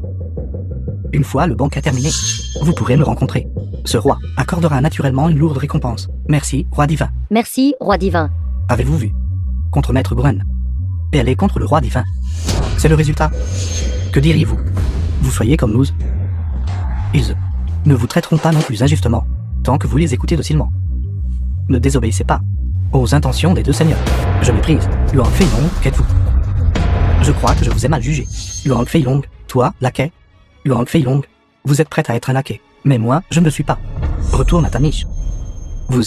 Une fois le banquet terminé, vous pourrez me rencontrer. Ce roi accordera naturellement une lourde récompense. Merci, Roi Divin. Merci, Roi Divin. Avez-vous vu? Contre Maître Goren. Et aller contre le Roi Divin. C'est le résultat. Que diriez-vous? Vous soyez comme nous. Ils ne vous traiteront pas non plus injustement, tant que vous les écoutez docilement. Ne désobéissez pas. aux intentions des deux seigneurs. Je méprise. Luang Feilong, qu'êtes-vous? Je crois que je vous ai mal jugé. Luang Feilong, toi, laquais? Luang Feilong, vous êtes prête à être un laquais. Mais moi, je ne le suis pas. Retourne à ta niche. Vous.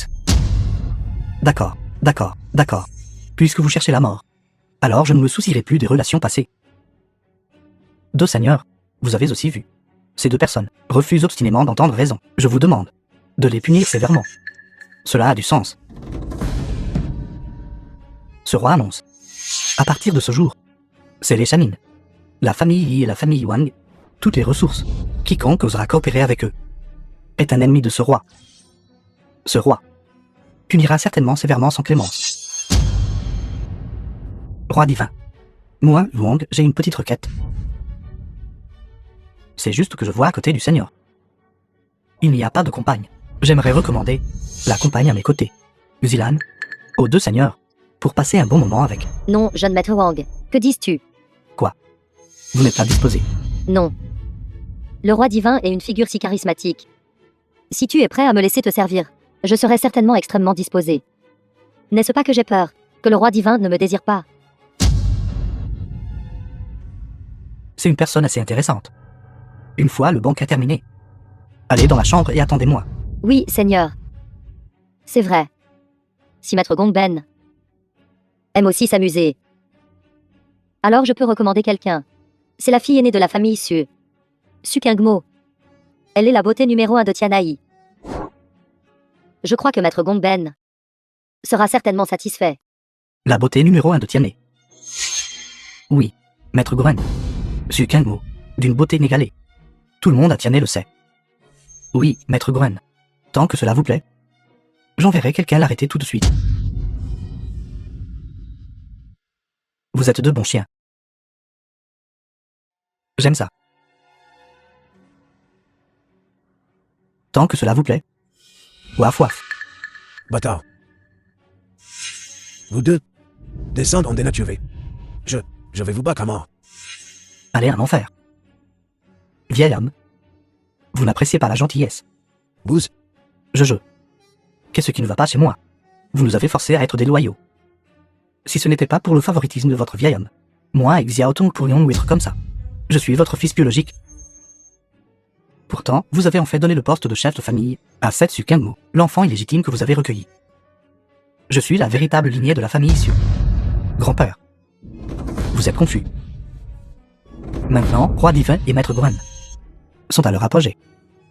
D'accord, d'accord, d'accord. Puisque vous cherchez la mort, alors je ne me soucierai plus des relations passées. Deux seigneurs, vous avez aussi vu. Ces deux personnes refusent obstinément d'entendre raison. Je vous demande de les punir sévèrement. Cela a du sens. Ce roi annonce. À partir de ce jour, c'est les Shanin, la famille Yi et la famille Wang, toutes les ressources, quiconque osera coopérer avec eux, est un ennemi de ce roi. Ce roi punira certainement sévèrement sans clémence. Roi divin. Moi, Luang, j'ai une petite requête. C'est juste que je vois à côté du Seigneur. Il n'y a pas de compagne. J'aimerais recommander la compagne à mes côtés, Zilan, aux deux seigneurs, pour passer un bon moment avec. Non, jeune maître Wang. Que dis-tu? Quoi? Vous n'êtes pas disposé. Non. Le roi divin est une figure si charismatique. Si tu es prêt à me laisser te servir, je serai certainement extrêmement disposé. N'est-ce pas que j'ai peur que le roi divin ne me désire pas? C'est une personne assez intéressante. Une fois le banquet terminé, allez dans la chambre et attendez-moi. Oui, seigneur. C'est vrai. Si maître Gongben aime aussi s'amuser, alors je peux recommander quelqu'un. C'est la fille aînée de la famille Su Kingmo. Elle est la beauté numéro 1 de Tianai. Je crois que maître Gongben sera certainement satisfait. La beauté numéro 1 de Tianai. Oui, maître Goren. Su Kingmo, d'une beauté inégalée. Tout le monde à Tianai le sait. Oui, maître Goren. Tant que cela vous plaît, j'enverrai quelqu'un l'arrêter tout de suite. Vous êtes deux bons chiens. J'aime ça. Tant que cela vous plaît. Waf waf. Bâtard. Vous deux, descendants dénaturés. Je vais vous battre à mort. Allez en enfer. Vieil homme. Vous n'appréciez pas la gentillesse. Vous, Je. Qu'est-ce qui ne va pas chez moi? Vous nous avez forcés à être des loyaux. Si ce n'était pas pour le favoritisme de votre vieil homme, moi et Xiaotong pourrions nous être comme ça. Je suis votre fils biologique. Pourtant, vous avez en fait donné le poste de chef de famille à Setsu Kingmo, l'enfant illégitime que vous avez recueilli. Je suis la véritable lignée de la famille Su. Grand-père. Vous êtes confus. Maintenant, Roi Divin et Maître Goren sont à leur apogée.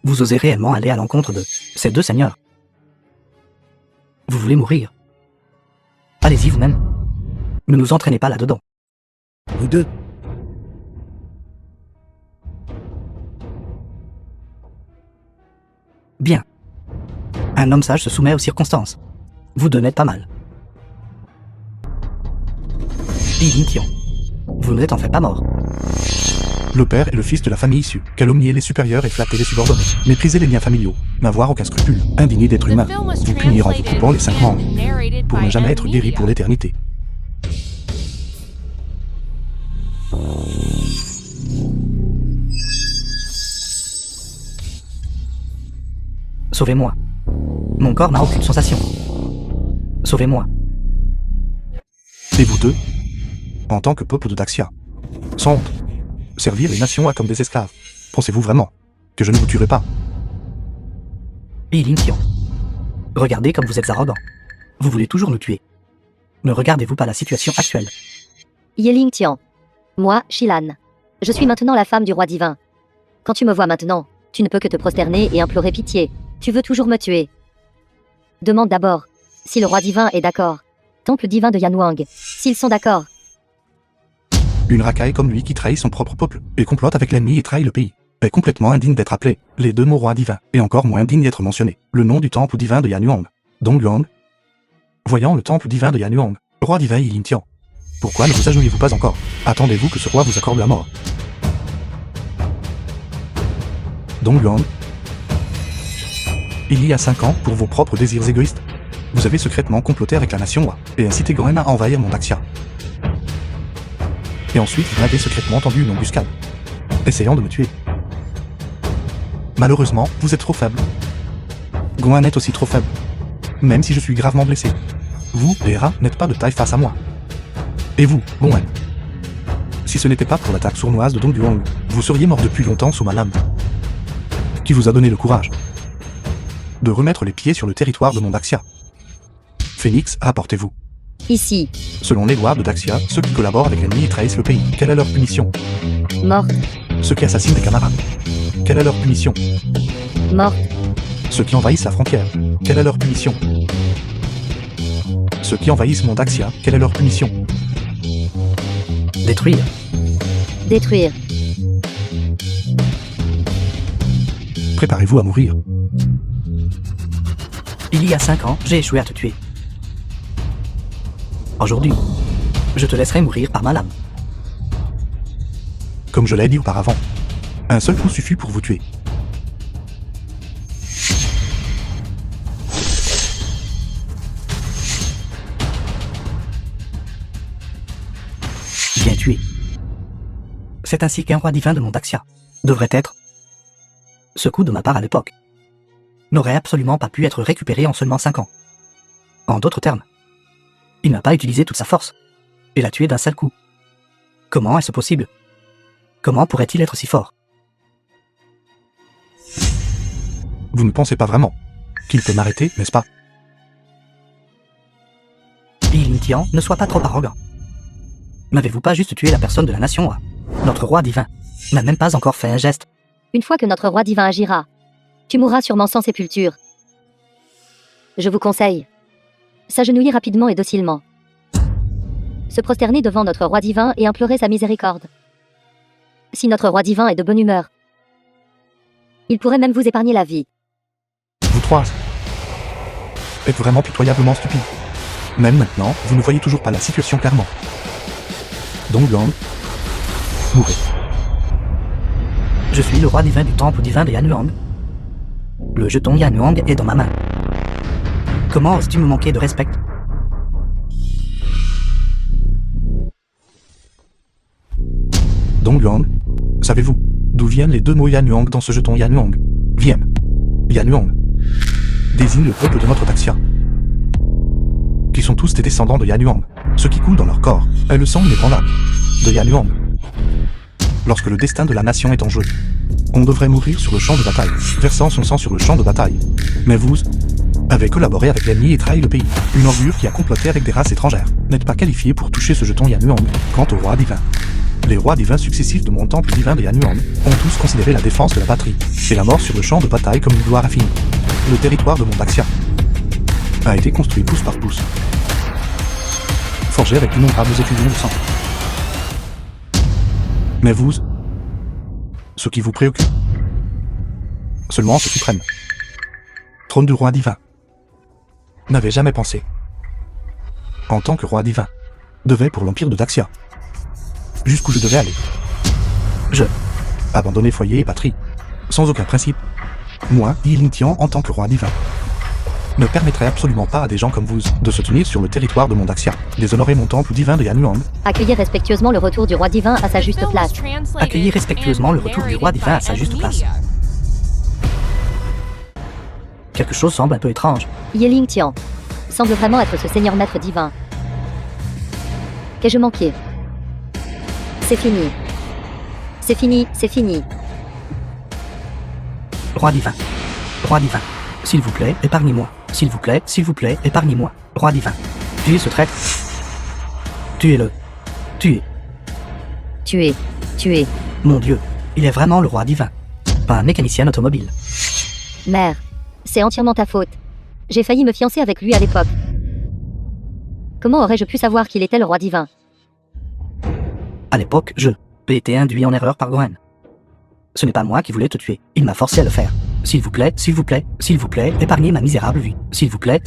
Vous osez réellement aller à l'encontre de ces deux seigneurs. Vous voulez mourir. Allez-y vous-même. Ne nous entraînez pas là-dedans. vous deux, Bien. Un homme sage se soumet aux circonstances. Vous deux n'êtes pas mal. Li Yingtian. Vous n'êtes en fait pas mort. Le père est le fils de la famille issue. Calomnier les supérieurs et flatter les subordonnés. Mépriser les liens familiaux. N'avoir aucun scrupule. Indigné d'être The humain. film was Vous punir en vous translated coupant les 5 membres. and narrated Pour by ne jamais M être guéri Media. pour l'éternité. Sauvez-moi. Mon corps n'a aucune sensation. Sauvez-moi. Et vous deux, en tant que peuple de Daxia, sans honte, servir les nations à comme des esclaves. Pensez-vous vraiment que je ne vous tuerai pas? Li Yingtian. Regardez comme vous êtes arrogant. Vous voulez toujours nous tuer. Ne regardez-vous pas la situation actuelle? Yeling Tian. Moi, Shilan. Je suis maintenant la femme du roi divin. Quand tu me vois maintenant, tu ne peux que te prosterner et implorer pitié. Tu veux toujours me tuer. Demande d'abord si le roi divin est d'accord. Temple divin de Yanwang. S'ils sont d'accord. Une racaille comme lui qui trahit son propre peuple, et complote avec l'ennemi et trahit le pays, est complètement indigne d'être appelé les deux mots rois divins, et encore moins digne d'être mentionné. Le nom du temple divin de Yanuang. Dongluang. Voyant le temple divin de Yanuang, roi divin Yi Yingtian. Pourquoi ne vous agenouillez-vous pas encore? Attendez-vous que ce roi vous accorde la mort. Dongluang. Il y a 5 ans, pour vos propres désirs égoïstes, vous avez secrètement comploté avec la nation Wa, et incité Goren à envahir mon Daxia. Et ensuite, vous m'avez secrètement tendu une embuscade, essayant de me tuer. Malheureusement, vous êtes trop faible. Gohan est aussi trop faible. Même si je suis gravement blessé, Vous, les rats, n'êtes pas de taille face à moi. Et vous, Gongwen. Si ce n'était pas pour l'attaque sournoise de Dong Yuang, vous seriez mort depuis longtemps sous ma lame. Qui vous a donné le courage de remettre les pieds sur le territoire de mon Daxia? Phoenix, rapportez-vous. Ici. Selon les lois de Daxia, ceux qui collaborent avec l'ennemi trahissent le pays. Quelle est leur punition? Morte. Ceux qui assassinent des camarades. Quelle est leur punition? Morte. Ceux qui envahissent la frontière. Quelle est leur punition? Ceux qui envahissent mon Daxia. Quelle est leur punition? Détruire. Détruire. Préparez-vous à mourir. Il y a 5 ans, j'ai échoué à te tuer. Aujourd'hui, je te laisserai mourir par ma lame. Comme je l'ai dit auparavant, un seul coup suffit pour vous tuer. Bien tué. C'est ainsi qu'un roi divin de mon Daxia devrait être. Ce coup de ma part à l'époque n'aurait absolument pas pu être récupéré en seulement 5 ans. En d'autres termes, il n'a pas utilisé toute sa force et l'a tué d'un seul coup. Comment est-ce possible? Comment pourrait-il être si fort? Vous ne pensez pas vraiment qu'il peut m'arrêter, n'est-ce pas? Li Lingtian, ne sois pas trop arrogant. N'avez-vous pas juste tué la personne de la nation A? Notre roi divin n'a même pas encore fait un geste. Une fois que notre roi divin agira, tu mourras sûrement sans sépulture. Je vous conseille. S'agenouiller rapidement et docilement. Se prosterner devant notre roi divin et implorer sa miséricorde. Si notre roi divin est de bonne humeur, il pourrait même vous épargner la vie. Vous trois êtes vraiment pitoyablement stupides. Même maintenant, vous ne voyez toujours pas la situation clairement. Dong Yuang, mourrez. Je suis le roi divin du temple divin de Yanuang. Le jeton Yanuang est dans ma main. Comment oses-tu me manquer de respect? Dong Yuang, savez-vous d'où viennent les deux mots Yanuang dans ce jeton Yanuang? Viennent. Yanuang désigne le peuple de notre Daxia, qui sont tous des descendants de Yanuang. Ce qui coule dans leur corps est le sang inébranlable de Yanuang. Lorsque le destin de la nation est en jeu, on devrait mourir sur le champ de bataille, versant son sang sur le champ de bataille. Mais vous avez collaboré avec l'ennemi et trahi le pays. Une ordure qui a comploté avec des races étrangères. N'êtes pas qualifié pour toucher ce jeton Yanuang. Quant au roi divin, les rois divins successifs de mon temple divin de Yanuang ont tous considéré la défense de la patrie et la mort sur le champ de bataille comme une gloire infinie. Le territoire de mon Daxia a été construit pouce par pouce, forgé avec d'innombrables effusions de sang. Mais vous, ce qui vous préoccupe, seulement ce suprême trône du roi divin, n'avez jamais pensé, en tant que roi divin, devait pour l'empire de Daxia, jusqu'où je devais aller. Je abandonner foyer et patrie, sans aucun principe. Moi, Li Lingtian, en tant que roi divin, ne permettrait absolument pas à des gens comme vous de se tenir sur le territoire de mon Daxia, déshonorer mon temple divin de Yanuang. Accueillir respectueusement le retour du roi divin à sa juste place. Accueillir respectueusement le retour du roi divin à sa juste place. Quelque chose semble un peu étrange. Yeling Tian semble vraiment être ce seigneur maître divin. Qu'ai-je manqué? C'est fini. C'est fini, c'est fini. Roi divin. Roi divin. S'il vous plaît, épargnez-moi. S'il vous plaît, épargnez-moi. Roi divin. Tuez ce traître. Tuez-le. Tuez. Tué. Tué. Mon Dieu, il est vraiment le roi divin. Pas un mécanicien automobile. Mère, c'est entièrement ta faute. J'ai failli me fiancer avec lui à l'époque. Comment aurais-je pu savoir qu'il était le roi divin? À l'époque, j'ai été induit en erreur par Gohan. Ce n'est pas moi qui voulais te tuer. Il m'a forcé à le faire. S'il vous plaît, épargnez ma misérable vie. S'il vous plaît,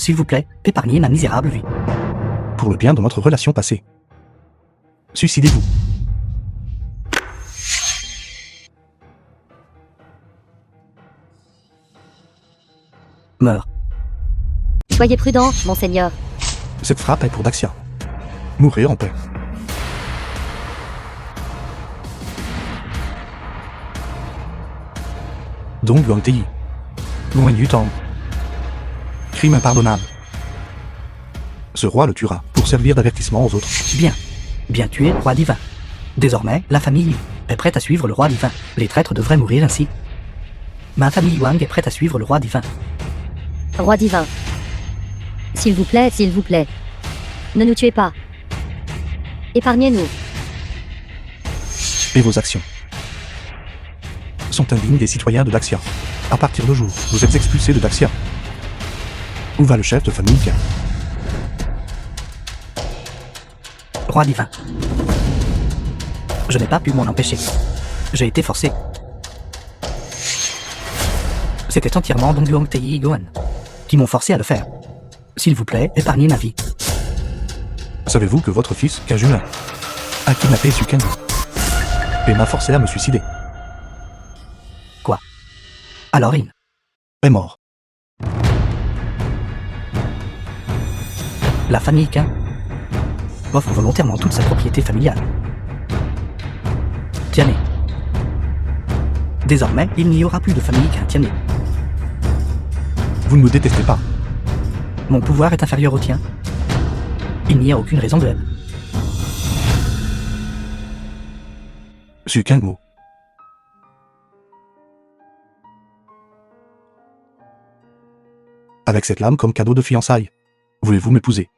épargnez ma misérable vie. Pour le bien de notre relation passée, suicidez-vous. Meurs. Soyez prudent, monseigneur. Cette frappe est pour Daxia. Mourrez en paix. Dong Yuang Tei. Loin Yutang. Crime impardonnable. Ce roi le tuera, pour servir d'avertissement aux autres. Bien. Bien tué, roi divin. Désormais, la famille est prête à suivre le roi divin. Les traîtres devraient mourir ainsi. Ma famille Wang est prête à suivre le roi divin. Roi divin. S'il vous plaît, ne nous tuez pas. Épargnez-nous. Et vos actions sont indignes des citoyens de Daxia. À partir de jour, vous êtes expulsés de Daxia. Où va le chef de famille Tian? Roi divin. Je n'ai pas pu m'en empêcher. J'ai été forcé. C'était entièrement Dongguang Tei et Gohan qui m'ont forcé à le faire. S'il vous plaît, épargnez ma vie. Savez-vous que votre fils, Kajun, a kidnappé Su Kangwu et m'a forcé à me suicider? Quoi? Alors In Est mort. La famille Qin offre volontairement toute sa propriété familiale. Tianhe. Désormais, il n'y aura plus de famille Qin Tianhe. Vous ne me détestez pas. Mon pouvoir est inférieur au tien. Il n'y a aucune raison de haine. Su Kangwu. Avec cette lame comme cadeau de fiançailles, voulez-vous m'épouser?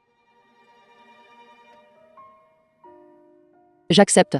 J'accepte.